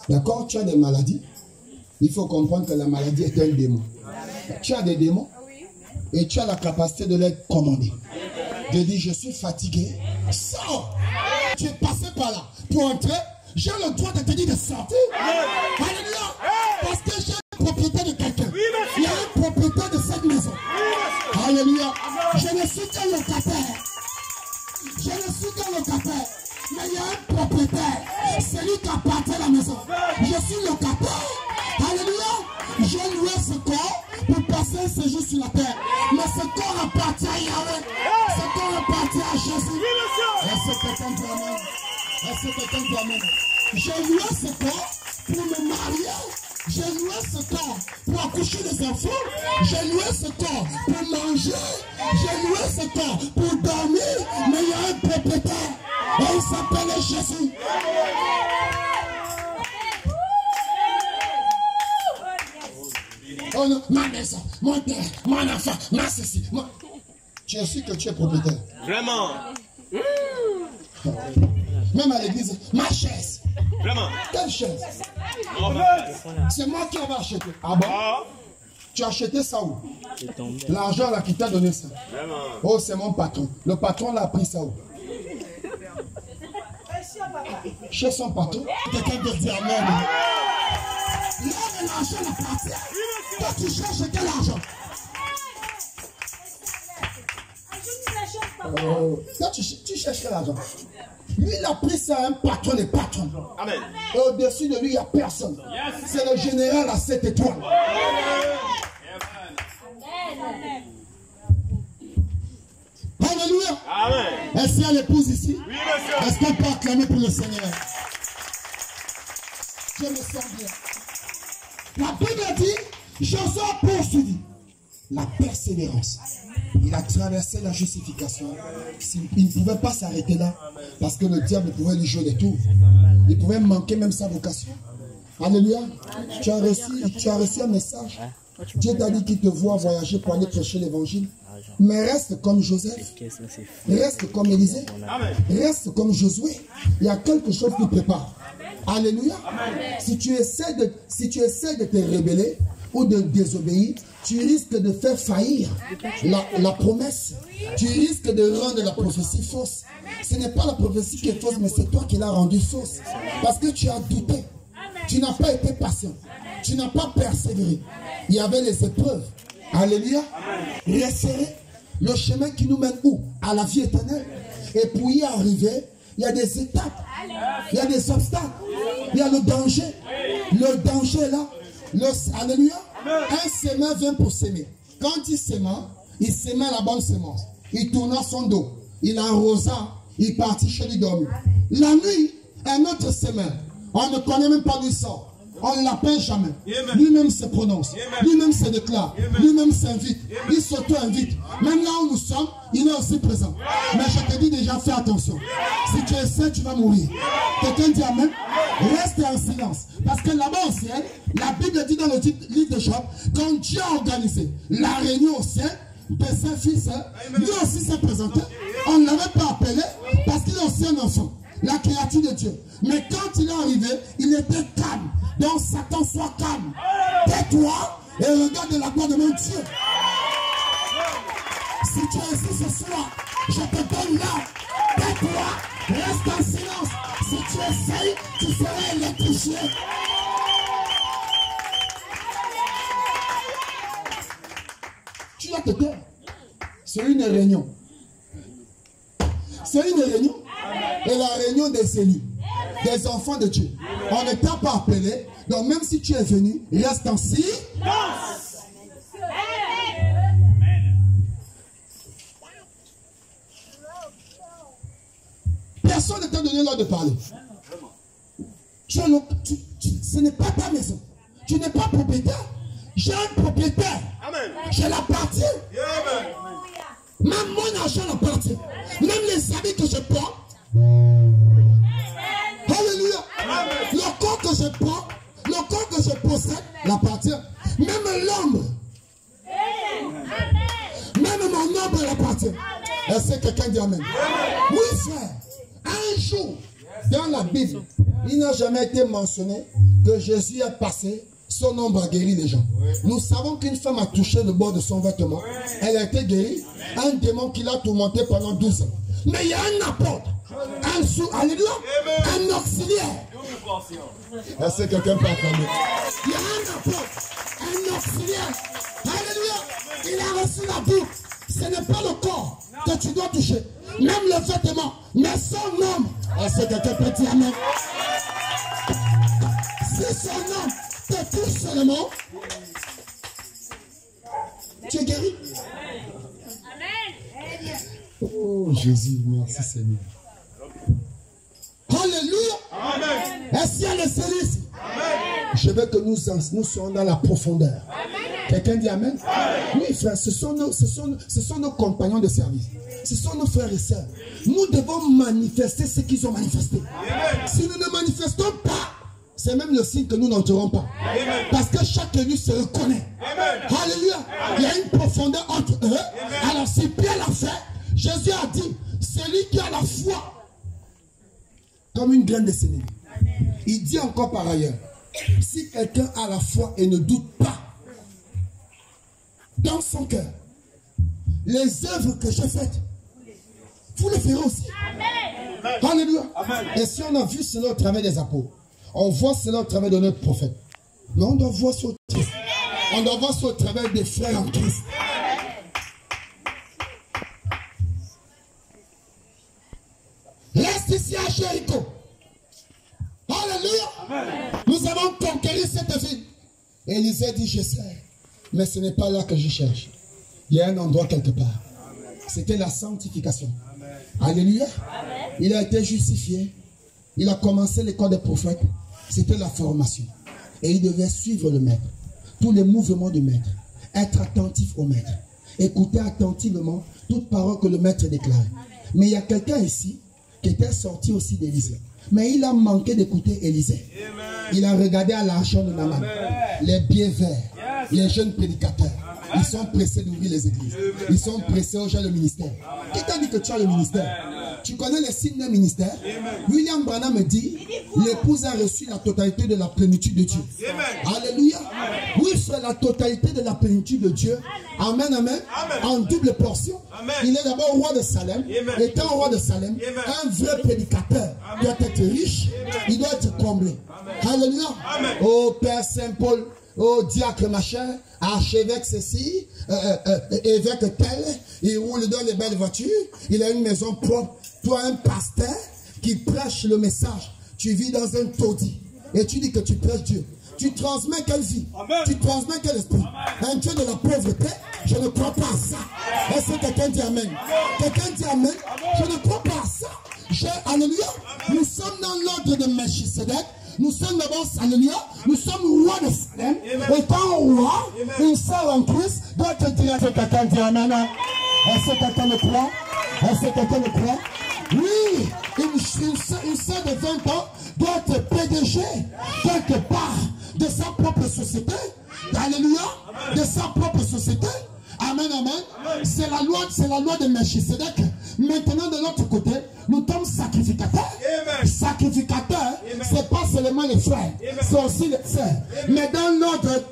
D'accord? Tu as des maladies. Il faut comprendre que la maladie est un démon. Tu as des démons et tu as la capacité de les commander. De dire je suis fatigué. Sors! Tu es passé par là pour entrer. J'ai le droit de te dire de sortir. Alléluia! Parce que j'ai une propriété de quelqu'un. Il y a un propriétaire de cette maison. Alléluia! Je ne suis qu'un locataire. Je ne suis qu'un locataire. Mais il y a un propriétaire. C'est lui qui appartient à la maison. Je suis locataire. Alléluia. J'ai loué ce corps pour passer un séjour sur la terre. Mais ce corps appartient à Yahweh. Ce corps appartient à Jésus. Est-ce que quelqu'un dit amen? Est-ce que quelqu'un dit amen? J'ai loué ce corps ce corps pour accoucher les enfants. J'ai loué ce corps pour manger. J'ai loué ce corps pour dormir. Mais il y a un propriétaire. Et il s'appelle Jésus. Oh non, ma maison, mon père, mon enfant, ma ceci. Tu es sûr que tu es propriétaire? Vraiment. Même à l'église, ma chaise. Vraiment. Quelle chaise? C'est moi qui avais acheté. Ah bon? Tu as acheté ça où? L'argent là qui t'a donné ça. Vraiment. Oh, c'est mon patron. Le patron l'a pris ça où? Chez son patron. Quelqu'un peut dire amen. Là, l'argent est parti. Toi, tu cherches quel argent? Toi, tu cherches quel argent? Lui, il a pris ça à un patron des patrons. Amen. Et au-dessus de lui, il n'y a personne. C'est le général à 7 étoiles. Alléluia. Amen. Est-ce qu'il y a l'épouse ici? Oui, monsieur. Est-ce qu'on peut acclamer pour le Seigneur? Je me sens bien. La Bible dit, Josué a poursuivi la persévérance. Il a traversé la justification. Il ne pouvait pas s'arrêter là parce que le diable pouvait lui jouer des tours. Il pouvait manquer même sa vocation. Alléluia. Tu as reçu un message. Dieu t'a dit qu'il te voit voyager pour aller prêcher l'évangile. Mais reste comme Joseph. Reste comme Élisée. Reste comme Josué. Il y a quelque chose qui prépare. Alléluia. Si tu essaies de te rebeller ou de désobéir, tu risques de faire faillir la promesse. Tu risques de rendre la prophétie fausse. Ce n'est pas la prophétie qui est fausse, mais c'est toi qui l'as rendue fausse. Parce que tu as douté. Tu n'as pas été patient. Tu n'as pas persévéré. Il y avait les épreuves. Alléluia. Resserrer le chemin qui nous mène où? À la vie éternelle. Et pour y arriver, il y a des étapes. Il y a des obstacles. Il y a le danger. Le danger est là. Alléluia. Un semeur vient pour s'aimer. Quand il s'aimait la bonne semence. Il tourna son dos. Il arrosa. Il partit chez lui dormir. La nuit, un autre semeur. On ne connaît même pas d'où il sort. On ne l'appelle jamais. Lui-même se prononce. Lui-même se déclare. Lui-même s'invite. Il s'auto-invite. Même là où nous sommes, il est aussi présent. Mais je te dis déjà, fais attention. Si tu essaies, tu vas mourir. Quelqu'un dit amen. Reste en silence. Parce que là-bas au ciel, la Bible dit dans le livre de Job, quand Dieu a organisé la réunion au ciel, de ses fils, lui aussi s'est présenté. On ne l'avait pas appelé parce qu'il est aussi un enfant. La créature de Dieu. Mais quand il est arrivé, il était calme. Donc Satan, sois calme. Tais-toi et regarde la gloire de mon Dieu. Si tu es ici ce soir, je te donne là. Tais-toi, reste en silence. Si tu essayes, tu seras électrifié. Tu dois te taire. C'est une réunion. C'est une réunion. Et la réunion des élus, des enfants de Dieu. On ne t'a pas appelé. Donc même si tu es venu, reste en silence. Personne ne t'a donné l'ordre de parler. Ce n'est pas ta maison. Tu n'es pas propriétaire. J'ai un propriétaire. Je l'appartiens. Même mon argent l'appartient. Même les habits que je porte. Alléluia. Le corps que je prends, le corps que je possède, l'appartient. Même l'ombre. Même mon ombre l'appartient. Est-ce que quelqu'un dit amen? Oui, frère. Un jour, dans la Bible, il n'a jamais été mentionné que Jésus est passé, son ombre a guéri les gens. Nous savons qu'une femme a touché le bord de son vêtement. Elle a été guérie. Un démon qui l'a tourmenté pendant 12 ans. Mais il y a un apôtre. Alléluia. Un auxiliaire. Est-ce que quelqu'un peut acclamer? Il y a un apôtre. Un auxiliaire. Alléluia. Il a reçu la boucle. Ce n'est pas le corps que tu dois toucher. Même le vêtement. Mais son homme. Est-ce que quelqu'un peut dire amen? Si son homme te touche seulement, tu es guéri. Oh Jésus, merci Seigneur. Alléluia. Est-ce qu'il y a les services? Je veux que nous soyons dans la profondeur. Quelqu'un dit Amen? Oui, frère, ce sont nos compagnons de service. Ce sont nos frères et sœurs. Nous devons manifester ce qu'ils ont manifesté. Si nous ne manifestons pas, c'est même le signe que nous n'entrerons pas. Parce que chaque élu se reconnaît. Alléluia. Il y a une profondeur entre eux. Alors si Pierre l'a fait, Jésus a dit, celui qui a la foi, comme une graine de sénévé. Il dit encore par ailleurs, si quelqu'un a la foi et ne doute pas dans son cœur, les œuvres que j'ai faites, vous les ferez aussi. Amen. Alléluia. Amen. Et si on a vu cela au travers des apôtres, on voit cela au travers de notre prophète. Mais on doit voir ça au Christ. On doit voir ça au travers des frères en Christ. Reste ici à Jéricho. Alléluia. Amen. Nous avons conquéri cette ville. Élisée dit, je sais. Mais ce n'est pas là que je cherche. Il y a un endroit quelque part. C'était la sanctification. Amen. Alléluia. Amen. Il a été justifié. Il a commencé l'école des prophètes. C'était la formation. Et il devait suivre le maître. Tous les mouvements du maître. Être attentif au maître. Écouter attentivement toute parole que le maître déclare. Mais il y a quelqu'un ici qui était sorti aussi d'Élysée. Mais il a manqué d'écouter Élisée. Il a regardé à l'argent de Naaman. Les pieds verts. Les jeunes prédicateurs. Ils sont pressés d'ouvrir les églises. Ils sont pressés au genre de ministère. Qui t'a dit que tu as le ministère? Tu connais les signes d'un ministère? William Branham me dit, l'épouse a reçu la totalité de la plénitude de Dieu. Alléluia. Oui, c'est la totalité de la plénitude de Dieu. Amen, amen. En double portion. Il est d'abord roi de Salem. Étant roi de Salem, un vrai prédicateur doit être riche. Il doit être comblé. Alléluia. Oh Père Saint-Paul. Oh, diacre machin, archevêque ceci, évêque tel, il roule dans les belles voitures, il a une maison propre. Toi, un pasteur qui prêche le message, tu vis dans un taudis et tu dis que tu prêches Dieu. Tu transmets quelle vie? Amen. Tu transmets quel esprit? Amen. Un Dieu de la pauvreté? Je ne crois pas à ça. Est-ce que quelqu'un dit Amen? Quelqu'un dit Amen? Je ne crois pas à ça. Alléluia. Nous sommes dans l'ordre de Melchisedec. Nous sommes d'abord, alléluia, nous sommes rois de Salem. Étant roi, une sœur en Christ doit te dire, est-ce que quelqu'un dit Amen? Est-ce que quelqu'un le croit? Est-ce que quelqu'un le croit? Oui, une sœur de 20 ans doit être PDG quelque part de sa propre société. Alléluia, de sa propre société. Amen, amen. C'est la loi de Melchisedec. Maintenant, de l'autre côté, nous sommes sacrificateurs. Sacrificateurs, c'est pas seulement les frères, c'est aussi les sœurs. Mais dans l'ordre,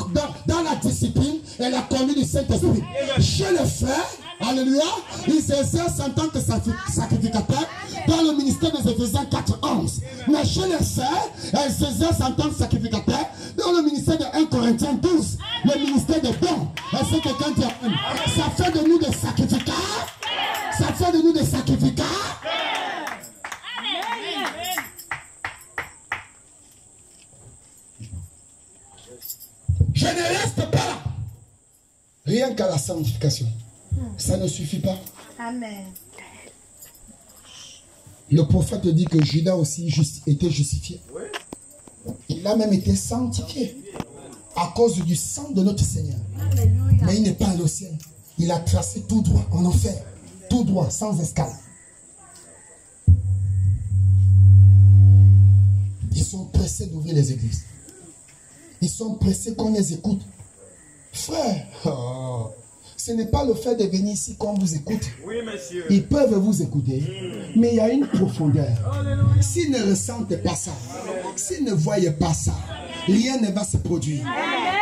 dans la discipline et la conduite du Saint-Esprit, chez les frères, alléluia, ils s'exercent en tant que sacrificateurs dans le ministère des Éphésiens 4:11. Mais chez les sœurs, elles s'exercent en tant que sacrificateurs dans le ministère de 1 Corinthiens 12, le ministère des dons. Est-ce que quelqu'un dit ça fait de nous des sacrificateurs? Ça fait de nous des sacrificateurs? Je ne reste pas là. Rien qu'à la sanctification. Ça ne suffit pas. Amen. Le prophète dit que Judas aussi était justifié. Il a même été sanctifié à cause du sang de notre Seigneur. Alléluia. Mais il n'est pas allé au ciel. Il a tracé tout droit en enfer. Tout droit, sans escale. Ils sont pressés d'ouvrir les églises. Ils sont pressés qu'on les écoute. Frère, ce n'est pas le fait de venir ici qu'on vous écoute. Oui, monsieur. Ils peuvent vous écouter, mais il y a une profondeur. S'ils ne ressentent pas ça, s'ils ne voient pas ça, rien ne va se produire.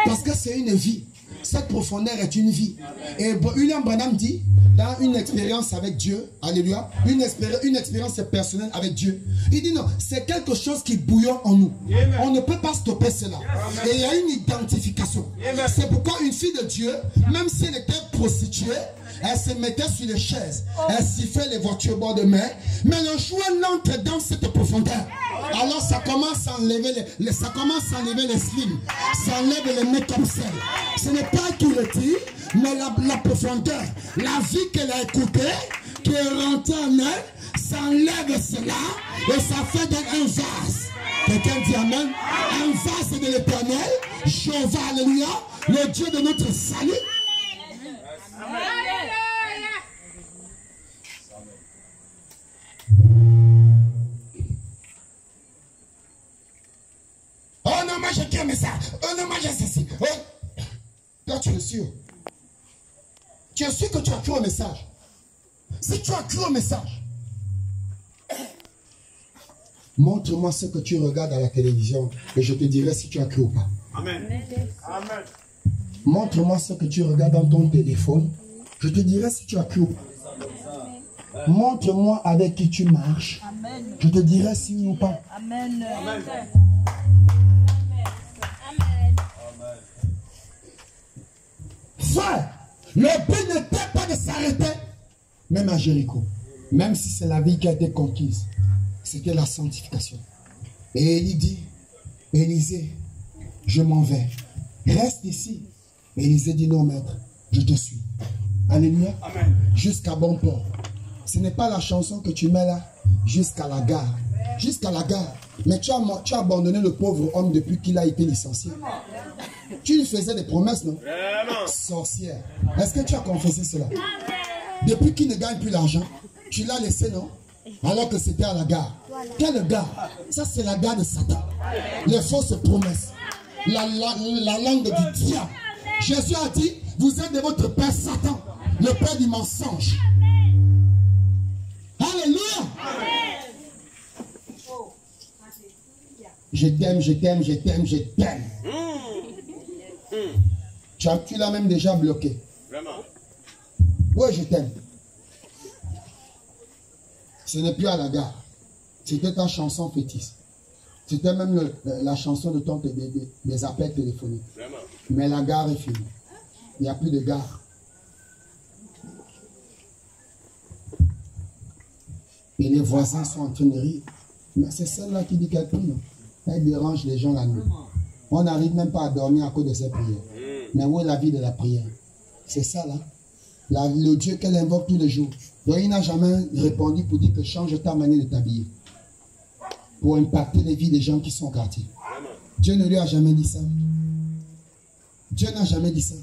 Parce que c'est une vie. Cette profondeur est une vie. Et William Branham dit, dans une expérience avec Dieu, alléluia, une expérience personnelle avec Dieu, il dit non, c'est quelque chose qui bouillonne en nous. Amen. On ne peut pas stopper cela. Amen. Et il y a une identification. C'est pourquoi une fille de Dieu, même si elle était prostituée, elle se mettait sur les chaises, elle sifflait les voitures au bord de mer, mais le jour elle entre dans cette profondeur, alors ça commence à enlever les slims, ça enlève les make-up cells. Ce n'est pas qui le dit, mais la profondeur, la vie qu'elle a écoutée, qui est rentrée en elle, ça enlève cela et ça fait d'elle un vase. Quelqu'un dit Amen. En face de l'Éternel, Jéhovah, alléluia, le Dieu de notre salut. Oh non, moi j'ai qu'un message. Oh non, moi j'ai ceci. Oh. Toi, tu es sûr. Tu es sûr que tu as cru au message. Si tu as cru au message, montre-moi ce que tu regardes à la télévision et je te dirai si tu as cru ou pas. Amen. Amen. Montre-moi ce que tu regardes dans ton téléphone. Je te dirai si tu as cru ou pas. Montre-moi avec qui tu marches. Amen. Je te dirai si oui ou pas. Amen. Amen. Frère, le but n'était pas de s'arrêter. Même à Jéricho. Même si c'est la vie qui a été conquise. C'était la sanctification. Et il dit, Élisée, je m'en vais. Reste ici. Élisée dit, non maître, je te suis. Alléluia. Amen. Jusqu'à bon port. Ce n'est pas la chanson que tu mets là. Jusqu'à la gare. Jusqu'à la gare. Mais tu as abandonné le pauvre homme depuis qu'il a été licencié. Tu lui faisais des promesses, non? Sorcière. Est-ce que tu as confessé cela? Depuis qu'il ne gagne plus l'argent, tu l'as laissé, non? Alors que c'était à la gare. Quelle gare? Ça, c'est la gare de Satan. Les fausses promesses. La langue du diable. Jésus a dit, vous êtes de votre père Satan, le père du mensonge. Alléluia. Je t'aime, je t'aime, je t'aime, je t'aime. Tu l'as même déjà bloqué. Vraiment. Oui, je t'aime. Ce n'est plus à la gare. C'était ta chanson fétiche. C'était même la chanson de ton bébé, des appels téléphoniques. Vraiment. Mais la gare est finie. Il n'y a plus de gare. Et les voisins sont en train de rire. Mais c'est celle-là qui dit qu'elle prie, non? Elle dérange les gens la nuit. On n'arrive même pas à dormir à cause de ses prières. Mais où est la vie de la prière? C'est ça là. Le Dieu qu'elle invoque tous les jours. Donc il n'a jamais répondu pour dire que change ta manière de t'habiller. Pour impacter les vies des gens qui sont au quartier. Dieu ne lui a jamais dit ça. Dieu n'a jamais dit ça.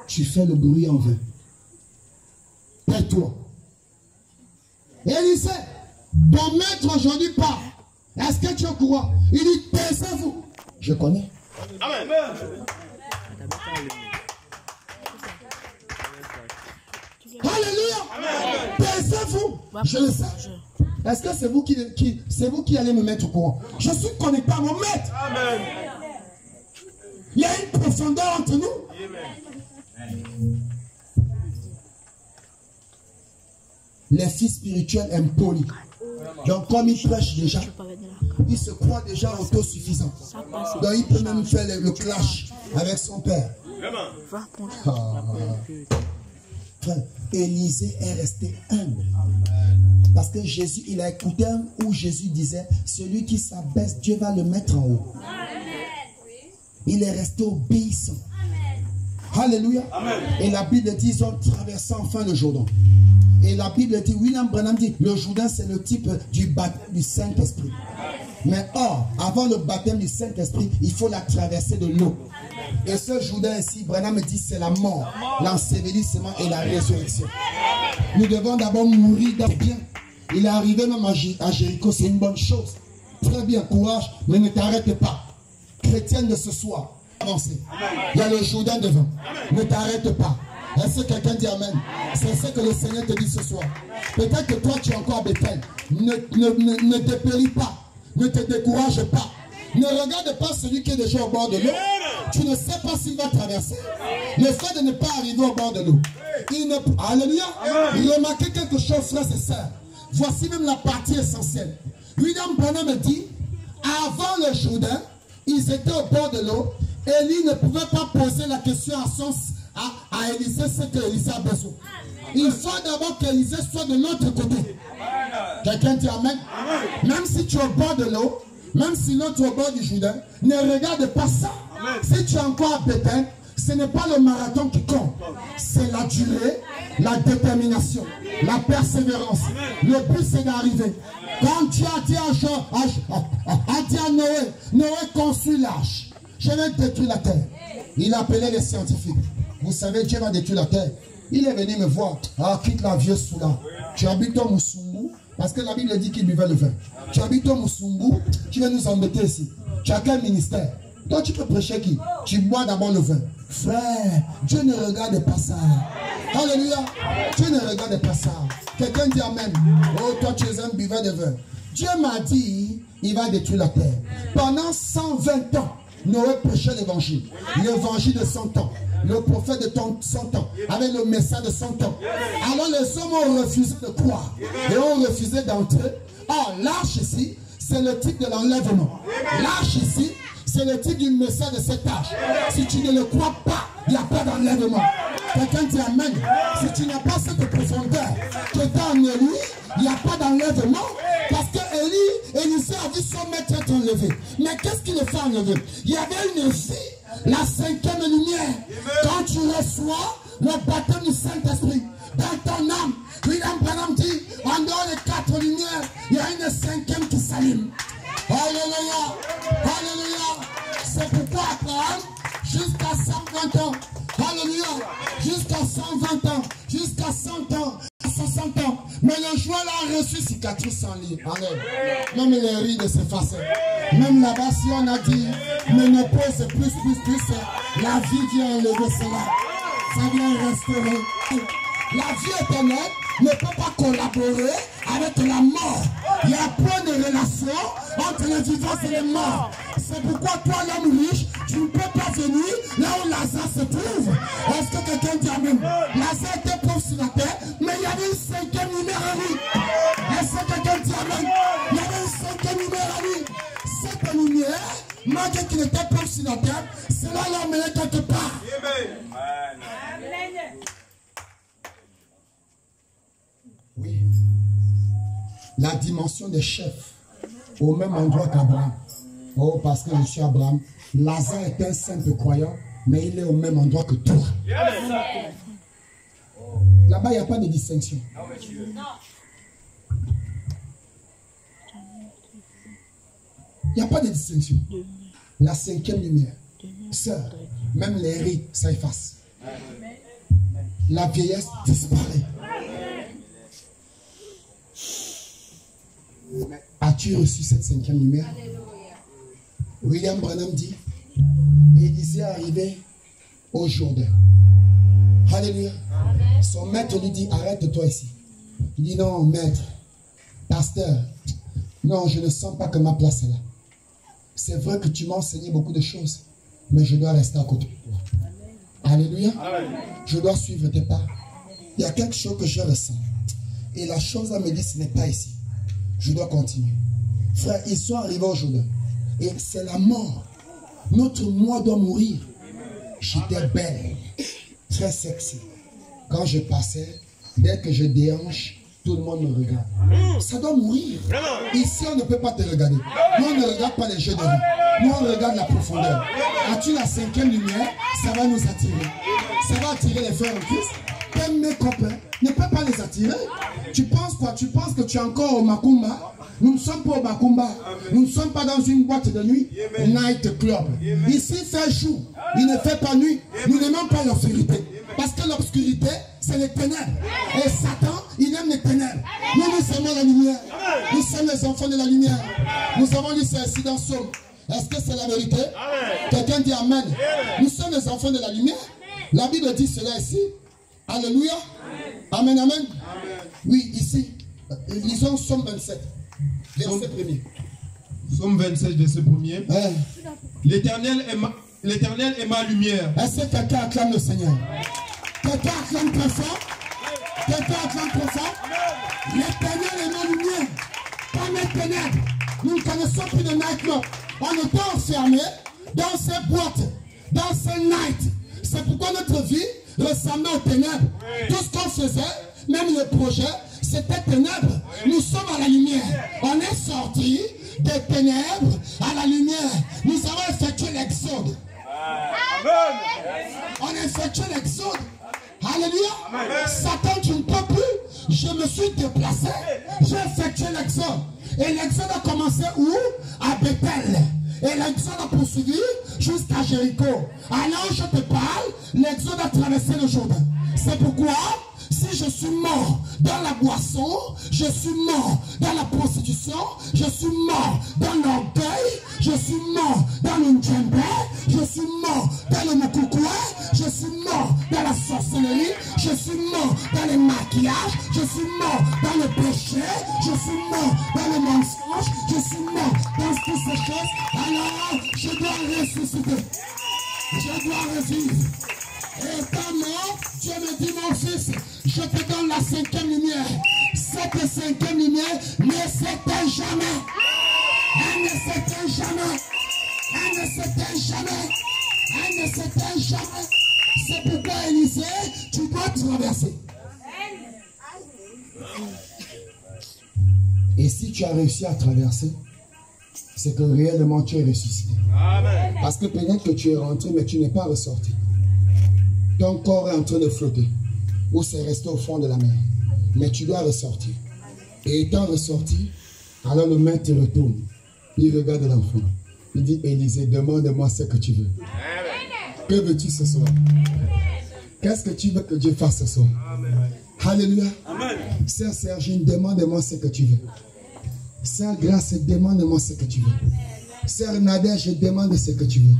Tu fais le bruit en vain. Tais-toi. Et il dit, ton maître aujourd'hui part. Est-ce que tu es au courant? Il dit, taisez-vous. Je connais. Amen. Alléluia. Taisez-vous. Je le sais. Est-ce que c'est vous qui allez me mettre au courant? Je suis connecté à mon maître. Amen. Il y a une profondeur entre nous. Les fils spirituels aiment poli. Donc comme il prêche déjà, il se croit déjà autosuffisant. Donc il peut même faire le clash avec son père. Élisée est resté humble. Parce que Jésus, il a écouté où Jésus disait, celui qui s'abaisse, Dieu va le mettre en haut. Il est resté obéissant. Alléluia. Amen. Et la Bible dit, ils ont traversé enfin le Jourdain. Et la Bible dit, William Branham dit, le Jourdain c'est le type du baptême du Saint-Esprit. Mais or, avant le baptême du Saint-Esprit, il faut la traversée de l'eau. Et ce Jourdain ici, Branham dit, c'est la mort, l'ensevelissement et la résurrection. Nous devons d'abord mourir dans le bien. Il est arrivé même à Jéricho, c'est une bonne chose. Très bien, courage, mais ne t'arrête pas. Chrétienne de ce soir, avancez. Il y a le Jourdain devant. Ne t'arrête pas. Est-ce que quelqu'un dit Amen? C'est ce que le Seigneur te dit ce soir. Peut-être que toi tu es encore à Bethel. Ne dépéris pas. Ne te décourage pas. Ne regarde pas celui qui est déjà au bord de l'eau. Tu ne sais pas s'il va traverser. Le fait de ne pas arriver au bord de l'eau. Alléluia. Remarquez quelque chose, frères et sœurs. Voici même la partie essentielle. William Branham dit, avant le Jourdain, ils étaient au bord de l'eau. Élie ne pouvait pas poser la question à Élisée ce que Élisée a besoin. Il faut d'abord qu'Élisée soit de l'autre côté. Quelqu'un dit Amen. Même si tu es au bord de l'eau, même si l'autre est au bord du Jourdain, ne regarde pas ça. Si tu es encore à Bethel, ce n'est pas le marathon qui compte. C'est la durée la détermination, la persévérance. Le but c'est d'arriver. Quand Dieu a dit à Noé, Noé construit l'arche. Je vais détruire la terre. Il appelait les scientifiques. Vous savez, Dieu va détruire la terre. Il est venu me voir. Ah, quitte la vieux Soula. Tu habites au Moussoungou. Parce que la Bible dit qu'il buvait le vin. Tu habites au Moussoungou. Tu vas nous embêter ici. Tu as quel ministère? Toi, tu peux prêcher qui? Tu bois d'abord le vin. Frère, Dieu ne regarde pas ça. Alléluia. Dieu ne regarde pas ça. Quelqu'un dit amen. Oh, toi, tu es un buveur de vin. Dieu m'a dit, il va détruire la terre. Pendant 120 ans, Noé prêchait l'évangile. L'évangile de 100 ans. Le prophète de 100 ans. Avec le message de 100 ans. Alors les hommes ont refusé de croire. Et ont refusé d'entrer. Or, l'arche ici, c'est le type de l'enlèvement. L'arche ici, c'est le type du message de cette arche. Si tu ne le crois pas, il n'y a pas d'enlèvement. Quelqu'un dit amen. Si tu n'as pas cette profondeur que dans Élie, il n'y a pas d'enlèvement. Parce que Élisée a vu son maître être enlevé. Mais qu'est-ce qu'il le fait enlever? Il y avait une vie, la 5e lumière. Quand tu reçois le baptême du Saint-Esprit dans ton âme, William Branham dit, en dehors des 4 lumières, il y a une 5e qui s'allume. Alléluia. Alléluia. C'est pourquoi Abraham, jusqu'à 120 ans, alléluia, jusqu'à 120 ans, jusqu'à 100 ans, 60 ans. Mais le jour là a reçu cicatrice sans lit. Même les rides s'effacent. Même là-bas, si on a dit ménopause plus, la vie vient enlever cela. Ça vient restaurer. La vie éternelle ne peut pas collaborer avec la mort. Il y a point de relation entre les vivants et les morts. C'est pourquoi toi, l'homme riche, tu ne peux pas venir là où Lazare se trouve. Est-ce que quelqu'un dit amen? Lazare était pauvre sur la terre, mais il y avait une 5e lumière à lui. Est-ce que quelqu'un dit amen? Il y avait une 5e lumière à lui. Cette lumière, malgré qu'il était pauvre sur la terre, cela l'a emmené quelque part. Oui. La dimension des chefs au même endroit qu'Abraham. Oh, parce que je suis Abraham. Lazare est un simple croyant, mais il est au même endroit que toi. Là-bas, il n'y a pas de distinction. Il n'y a pas de distinction. La 5e lumière. Sœur, même les rides, ça efface. La vieillesse disparaît. As-tu reçu cette 5e lumière? William Branham dit, Élisée est arrivé au Jourdain. Alléluia. Son maître lui dit, arrête-toi ici. Il dit, non, maître, pasteur, non, je ne sens pas que ma place est là. C'est vrai que tu m'as enseigné beaucoup de choses, mais je dois rester à côté de toi. Alléluia. Je dois suivre tes pas. Il y a quelque chose que je ressens. Et la chose à me dire, ce n'est pas ici. Je dois continuer. Frère, ils sont arrivés aujourd'hui. Et c'est la mort. Notre moi doit mourir. J'étais belle. Très sexy. Quand je passais, dès que je déhanche, tout le monde me regarde. Ça doit mourir. Ici, on ne peut pas te regarder. Nous, on ne regarde pas les jeux de vie. Nous, on regarde la profondeur. As-tu la 5e lumière? Ça va nous attirer. Ça va attirer les frères en Christ. Même mes copains ne peuvent pas les attirer. Tu penses quoi? Tu penses que tu es encore au Macumba? Nous ne sommes pas au Macumba. Nous ne sommes pas dans une boîte de nuit. Night club. Ici, il fait jour. Il ne fait pas nuit. Nous n'aimons pas l'obscurité. Parce que l'obscurité, c'est les ténèbres. Et Satan, il aime les ténèbres. Nous, nous aimons la lumière. Nous sommes les enfants de la lumière. Nous avons lu ceci dans Somme. Est-ce que c'est la vérité? Quelqu'un dit amen. Nous sommes les enfants de la lumière. La Bible dit cela ici. Alléluia. Amen, amen. Oui, ici. Lisons Somme 27. Verset 1er. Somme 27, verset 1er. L'Éternel est ma lumière. Est-ce que quelqu'un acclame le Seigneur? Quelqu'un acclame très fort? Quelqu'un acclame très fort? L'Éternel est ma lumière. Pas mes ténèbres. Nous ne connaissons plus de nightclub. On était enfermés dans ces boîtes, dans ces nights. C'est pourquoi notre vie ressemblait aux ténèbres. Tout ce qu'on faisait, même le projet, c'était ténèbres. Nous sommes à la lumière. On est sortis des ténèbres à la lumière. Nous avons effectué l'exode. On a effectué l'exode. Alléluia. Satan je me suis déplacé, j'ai effectué l'exode. Et l'exode a commencé où? À Bethel. Et l'exode a poursuivi jusqu'à Jéricho. Alors je te parle, l'exode a traversé le Jourdain. C'est pourquoi, si je suis mort dans la boisson, je suis mort dans la prostitution, je suis mort dans l'orgueil, je suis mort dans le djembé, je suis mort dans le moukoukoua, je suis mort dans la sorcellerie, je suis mort dans les maquillages, je suis mort dans le péché, je suis mort dans le mensonge, je suis mort dans toutes ces choses. Alors, je dois ressusciter. Je dois revivre. Et étant mort, Dieu me dit, mon fils, je te donne la 5e lumière. Cette 5e lumière ne s'éteint jamais. Elle ne s'éteint jamais. Elle ne s'éteint jamais. Elle ne s'éteint jamais. C'est pourquoi, Élisée, tu dois traverser. Et si tu as réussi à traverser, c'est que réellement tu es ressuscité. Amen. Parce que peut-être que tu es rentré, mais tu n'es pas ressorti. Ton corps est en train de flotter, ou c'est resté au fond de la mer. Mais tu dois ressortir. Et étant ressorti, alors le maître te retourne. Il regarde l'enfant. Il dit, Élisée, demande-moi ce que tu veux. Que veux-tu ce soir? Qu'est-ce que tu veux que Dieu fasse ce soir? Alléluia. Sœur Sergine, demande-moi ce que tu veux. Sœur Grâce, demande-moi ce que tu veux. Sœur Nadège, je demande ce que tu veux.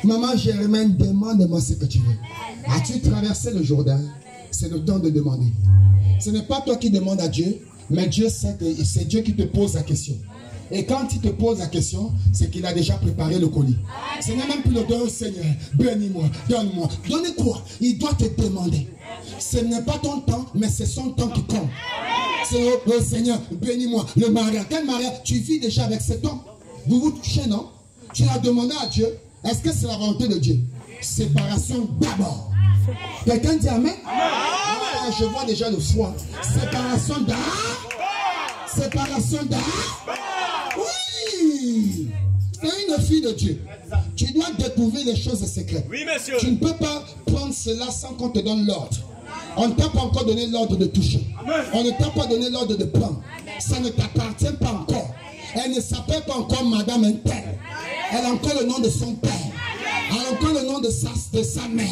Maman Germaine, demande-moi ce que tu veux. As-tu traversé le Jourdain? C'est le temps de demander. Ce n'est pas toi qui demandes à Dieu, mais Dieu sait que c'est Dieu qui te pose la question. Et quand il te pose la question, c'est qu'il a déjà préparé le colis. Ce n'est même plus le don, Seigneur, bénis-moi, donne-moi. Donne quoi? Il doit te demander. Ce n'est pas ton temps, mais c'est son temps qui compte. C'est le Seigneur, bénis-moi. Le mariage, quel mariage? Tu vis déjà avec cet homme. Vous vous touchez, non? Tu as demandé à Dieu. Est-ce que c'est la volonté de Dieu? Séparation d'abord. Quelqu'un dit Amen? Ah, je vois déjà le foie. Séparation d'abord. Séparation d'abord. Oui. C'est une fille de Dieu. Tu dois découvrir les choses secrètes. Oui, monsieur. Tu ne peux pas prendre cela sans qu'on te donne l'ordre. On ne t'a pas encore donné l'ordre de toucher. On ne t'a pas donné l'ordre de prendre. Ça ne t'appartient pas encore. Elle ne s'appelle pas encore Madame Intel. Elle a encore le nom de son père. Elle a encore le nom de sa mère.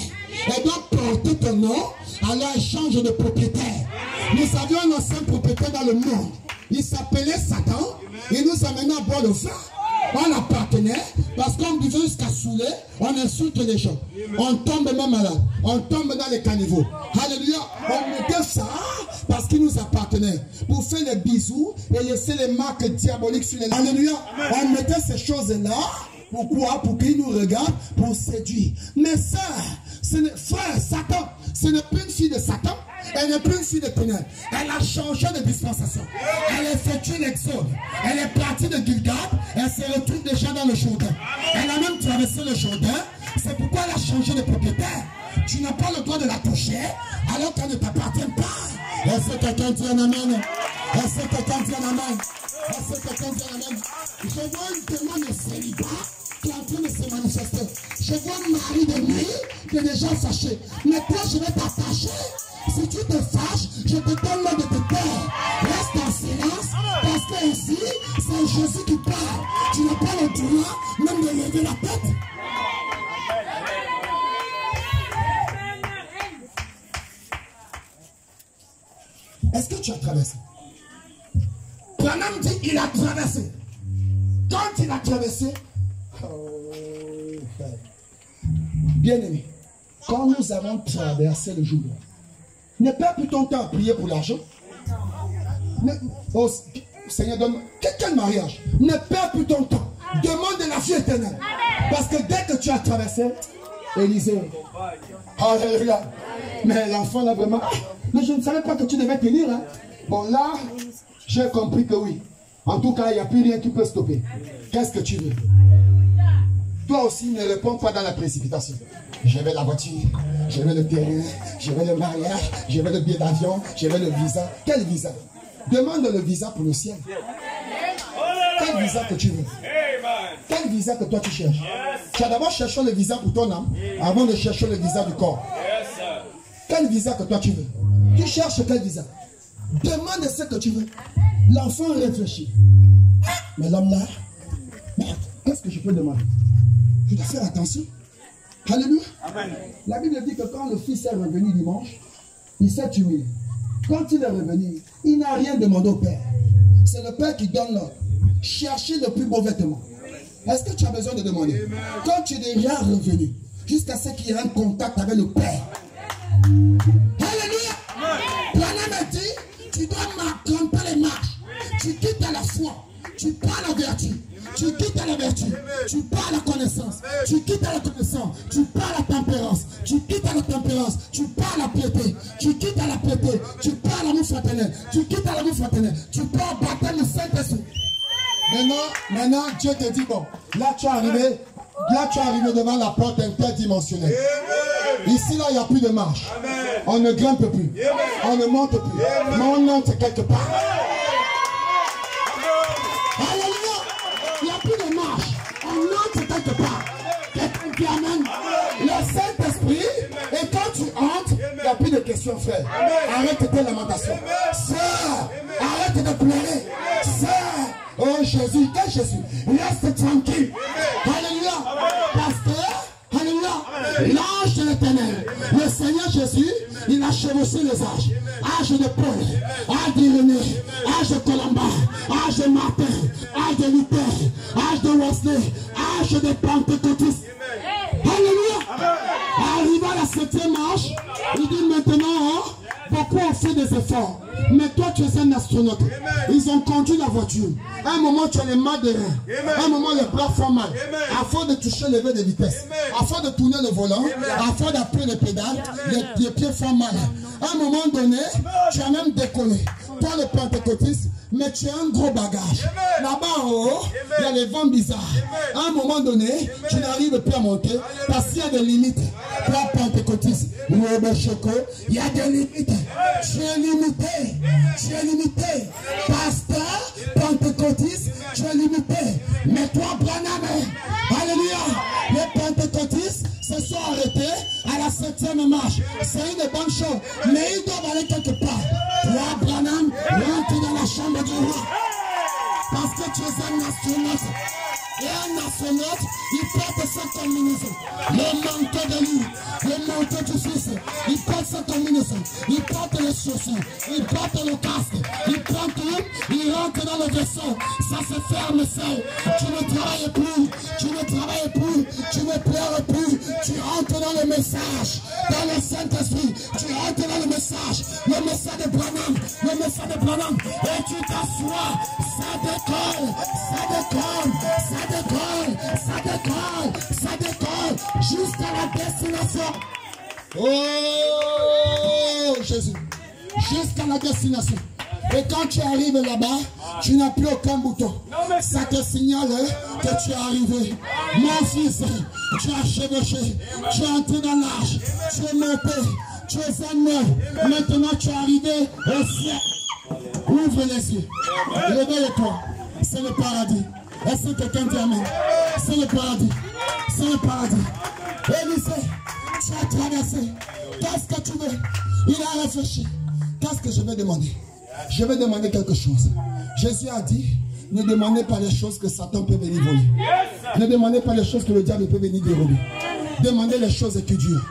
Elle doit porter ton nom. Alors elle change de propriétaire. Nous avions un ancien propriétaire dans le monde. Il s'appelait Satan. Il nous amenait à boire le vin. On appartenait parce qu'on buvait jusqu'à saouler. On insulte les gens. On tombe même malade. On tombe dans les caniveaux. Alléluia. On mettait ça parce qu'il nous appartenait. Pour faire les bisous et laisser les marques diaboliques sur les... Alléluia. On mettait ces choses-là. Pourquoi? Pour qu'il nous regarde, pour séduire. Mais ça, frère, Satan, ce n'est plus une fille de Satan. Elle n'est plus une fille de ténèbres. Elle a changé de dispensation. Elle a effectué l'exode. Elle est partie de Gilgal. Elle se retrouve déjà dans le Jourdain. Elle a même traversé le Jourdain. C'est pourquoi elle a changé de propriétaire. Tu n'as pas le droit de la toucher alors qu'elle ne t'appartient pas. Est-ce que quelqu'un dit un amen? Est-ce que quelqu'un dit un amen? Est-ce que quelqu'un dit un amen? Je vois une demande de célibat qui est en train de se manifester. Je vois un mari de nuit qui est déjà fâché. Mais toi, je vais t'attacher. Si tu te fâches, je te donne l'ordre de te taire. Reste en silence, parce que ici, c'est Jésus qui parle. Tu n'as pas le droit même de lever la tête. Est-ce que tu as traversé? Branham dit il a traversé. Quand il a traversé, bien aimé, quand nous avons traversé le Jourdain, ne perds plus ton temps à prier pour l'argent. Oh, Seigneur, donne-moi. Quel mariage? Ne perds plus ton temps. Demande de la vie éternelle. Parce que dès que tu as traversé, Élisée, alléluia. Mais l'enfant là vraiment, mais je ne savais pas que tu devais tenir. Hein. Bon là, j'ai compris que oui. En tout cas, il n'y a plus rien qui peut stopper. Qu'est-ce que tu veux? Toi aussi, ne réponds pas dans la précipitation. Je veux la voiture, je veux le terrain, je veux le mariage, je veux le billet d'avion, je veux le visa. Quel visa? Demande le visa pour le ciel. Quel visa que tu veux? Quel visa que toi tu cherches? Tu as d'abord cherché le visa pour ton âme avant de chercher le visa du corps. Quel visa que toi tu veux? Tu cherches quel visa? Demande ce que tu veux. L'enfant réfléchit. Mais l'homme là, merde, qu'est-ce que je peux demander? Je dois faire attention. Alléluia. Amen. La Bible dit que quand le fils est revenu dimanche, il s'est humilié. Quand il est revenu, il n'a rien demandé au père. C'est le père qui donne l'ordre. Cherchez le plus beau vêtement. Est-ce que tu as besoin de demander? Quand tu es déjà revenu, jusqu'à ce qu'il y ait un contact avec le père. Alléluia. Branham dit, tu dois grimper les marches. Tu quittes à la foi. Tu pars à la vertu. Tu quittes à la vertu. Tu pars à la connaissance. Tu quittes à la connaissance. Tu pars à la tempérance. Tu quittes à la tempérance. Tu pars à la piété. Tu quittes à la piété. Tu pars à l'amour fraternel. Tu quittes à l'amour fraternel. Tu pars au baptême du Saint-Esprit. Maintenant, Dieu te dit, bon, là tu es arrivé devant la porte interdimensionnelle. Ici, là, il n'y a plus de marche. On ne grimpe plus. On ne monte plus. Mais on entre quelque part. Alléluia. Il n'y a plus de marche. On entre quelque part. Quelqu'un qui amène le Saint-Esprit. Et quand tu entres, il n'y a plus de questions, frère. Arrête tes lamentations. Sœur, arrête de pleurer. Sœur, oh Jésus, quel Jésus? Reste tranquille. Alléluia. Pasteur, alléluia. L'ange de l'Éternel, le Seigneur Jésus, il a chevauché les âges. Âge de Paul, âge d'Irénée, âge de Colomba, âge de Martin, âge de Luther, âge de Wesley, âge de Pentecôtiste. Alléluia. Arrivé à la 7e marche, il dit maintenant, beaucoup ont fait des efforts. Mais toi, tu es un astronaute. Ils ont conduit la voiture. À un moment, tu as les mains de rein. À un moment, les bras font mal. Afin de toucher le levier de vitesse. Afin de tourner le volant. Afin d'appuyer les pédales. Les pieds font mal. À un moment donné, tu as même décollé. Toi, le pentecôtiste, mais tu as un gros bagage. Là-bas en haut, il y a les vents bizarres. À un moment donné, tu n'arrives plus à monter parce qu'il y a des limites. Toi, pentecôtiste, il y a des limites. Tu es limité. Tu es limité. Pasteur, pentecôtiste, tu es limité. Mais toi, Branham, alléluia, les pentecôtistes se sont arrêtés à la 7e marche. C'est une bonne chose. Mais ils doivent aller quelque part. Toi, Branham, rentre dans la chambre du roi. Parce que tu es un astronaute. Et un astronaute, il porte sa combinaison. Le manteau de lui, le manteau du fils, il porte sa combinaison. Il porte les chaussures, il porte le casque, il prend tout, il rentre dans le vaisseau. Ça se ferme seul. Tu ne travailles plus, tu ne travailles plus, tu ne pleures plus. Tu rentres dans le message, dans le Saint-Esprit. Tu rentres dans le message de Branham, le message de Branham. Et tu t'assois, ça décolle, ça décolle, ça décolle, ça décolle, ça décolle, jusqu'à la destination. Oh Jésus, jusqu'à la destination. Et quand tu arrives là-bas, tu n'as plus aucun bouton. Ça te signale que tu es arrivé. Mon fils, tu as chevauché, tu es entré dans l'âge, tu es monté, tu es un homme. Maintenant tu es arrivé au ciel. Ouvre les yeux, réveille-toi, c'est le paradis. Est-ce que quelqu'un dit amen? C'est le paradis, c'est le paradis. Élisée, tu as traversé. Qu'est-ce que tu veux? Il a réfléchi. Qu'est-ce que je vais demander? Je vais demander quelque chose. Jésus a dit, ne demandez pas les choses que Satan peut venir voler. Ne demandez pas les choses que le diable peut venir dérober. Demandez les choses qui durent.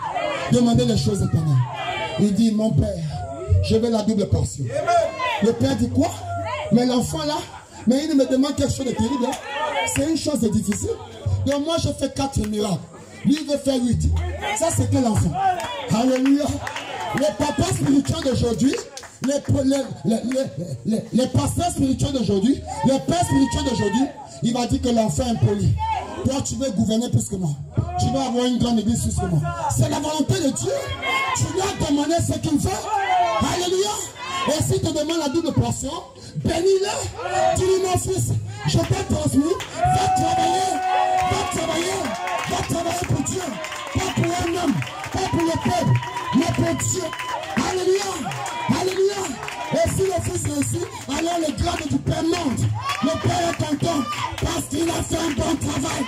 Demandez les choses éternelles. Il dit, mon père, je veux la double portion. Le père dit quoi? Mais l'enfant là, mais il me demande quelque chose de terrible. C'est une chose de difficile. Donc moi je fais 4 miracles. Lui il veut faire 8. Ça c'est quel enfant? Alléluia. Les papas spirituels d'aujourd'hui, les pasteurs spirituels d'aujourd'hui, les pères spirituels d'aujourd'hui, il va dire que l'enfant est impoli. Toi tu veux gouverner plus que moi. Tu vas avoir une grande église plus que moi. C'est la volonté de Dieu. Tu dois demander ce qu'il veut. Alléluia. Et s'il te demande la double portion, bénis-le. Dis-lui mon fils, je t'ai transmis. Va travailler. Va travailler. Va travailler pour Dieu. Pas pour un homme. Pas pour le peuple. Mais pour Dieu. Alléluia. Alléluia. Et si le fils réussit, alors le grade du père monte. Le père est content parce qu'il a fait un bon travail.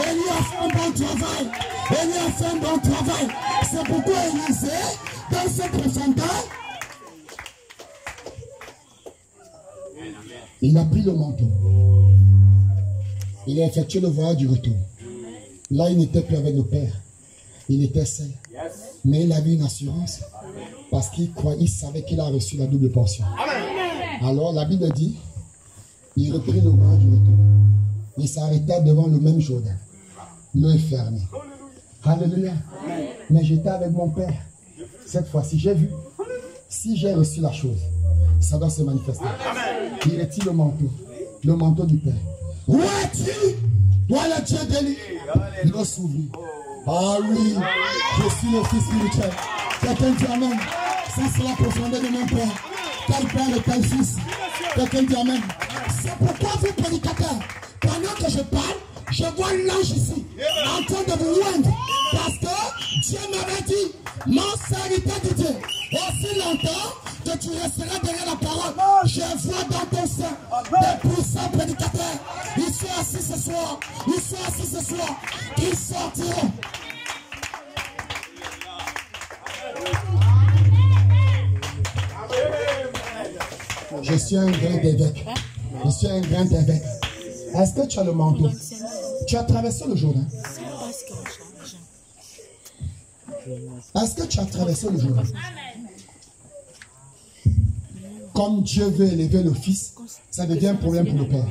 Et lui a fait un bon travail. Et lui a fait un bon travail. C'est pourquoi Élisée, dans cette profondeur, Il a pris le manteau. Il a effectué le voyage du retour. Là, il n'était plus avec le Père. Il était seul. Mais il avait une assurance. Parce qu'il croyait, il savait qu'il a reçu la double portion. Alors, la Bible dit, il reprit le voyage du retour. Il s'arrêta devant le même Jourdain. L'eau est fermée. Alléluia. Mais j'étais avec mon Père. Cette fois-ci, j'ai vu. Si j'ai reçu la chose, ça doit se manifester. Il retire le manteau du Père. Où es-tu? Toi le Dieu d'élie. L'eau s'ouvrit. Ah oui, je suis le fils spirituel. Quelqu'un dit amen. Ça c'est la profondeur de mon Père. Quel Père et quel Fils. Quelqu'un dit amen. C'est pourquoi vous prédicateurs, pendant que je parle, je vois l'ange ici, en train de vous loindre. Parce que Dieu m'avait dit, mon serviteur de Dieu, aussi longtemps que tu resteras derrière la parole, je vois dans ton sein des puissants prédicateurs. Ils sont assis ce soir, ils sortiront. Je suis un grand évêque. Est-ce que tu as le manteau? Tu as traversé le Jourdain? Est-ce que tu as traversé le Jourdain? Comme Dieu veut élever le Fils, ça devient un problème pour le Père.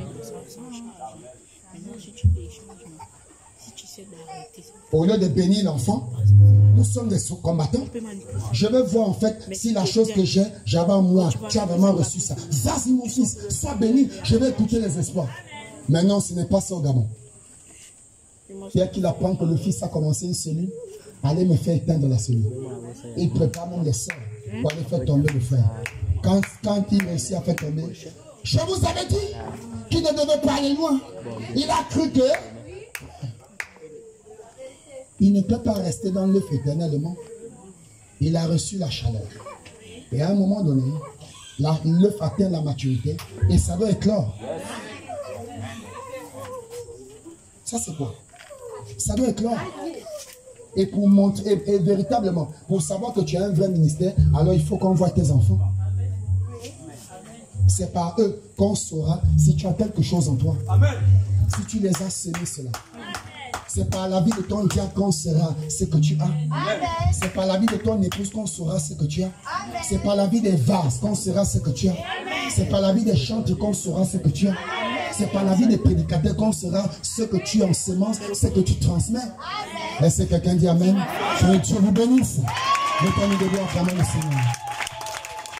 Au lieu de bénir l'enfant, nous sommes des combattants. Je veux voir en fait si la chose que j'avais en moi, tu as vraiment reçu ça. Vas-y mon fils, sois béni, je vais écouter les espoirs. Maintenant, ce n'est pas ça au Gabon. Dès qu'il apprend que le fils a commencé une cellule, allez me faire éteindre la cellule. Il prépare même les sœurs pour aller faire tomber le frère. Quand il réussit à faire tomber, je vous avais dit qu'il ne devait pas aller loin. Il a cru que il ne peut pas rester dans l'œuf éternellement. Il a reçu la chaleur. Et à un moment donné, l'œuf atteint la maturité et ça doit éclore. Ça c'est quoi? Ça doit éclore. Et pour montrer, et véritablement, pour savoir que tu as un vrai ministère, alors il faut qu'on voie tes enfants. C'est par eux qu'on saura si tu as quelque chose en toi. Amen. Si tu les as semés cela. C'est par la vie de ton diable qu'on saura ce que tu as. C'est par la vie de ton épouse qu'on saura ce que tu as. C'est par la vie des vases qu'on saura ce que tu as. C'est par la vie des chantres qu'on saura ce que tu as. C'est par la vie des prédicateurs qu'on saura ce que tu ensemences, ce que tu transmets. Est-ce que quelqu'un dit amen? Que Dieu vous bénisse. Mettons-nous debout en clamant le Seigneur.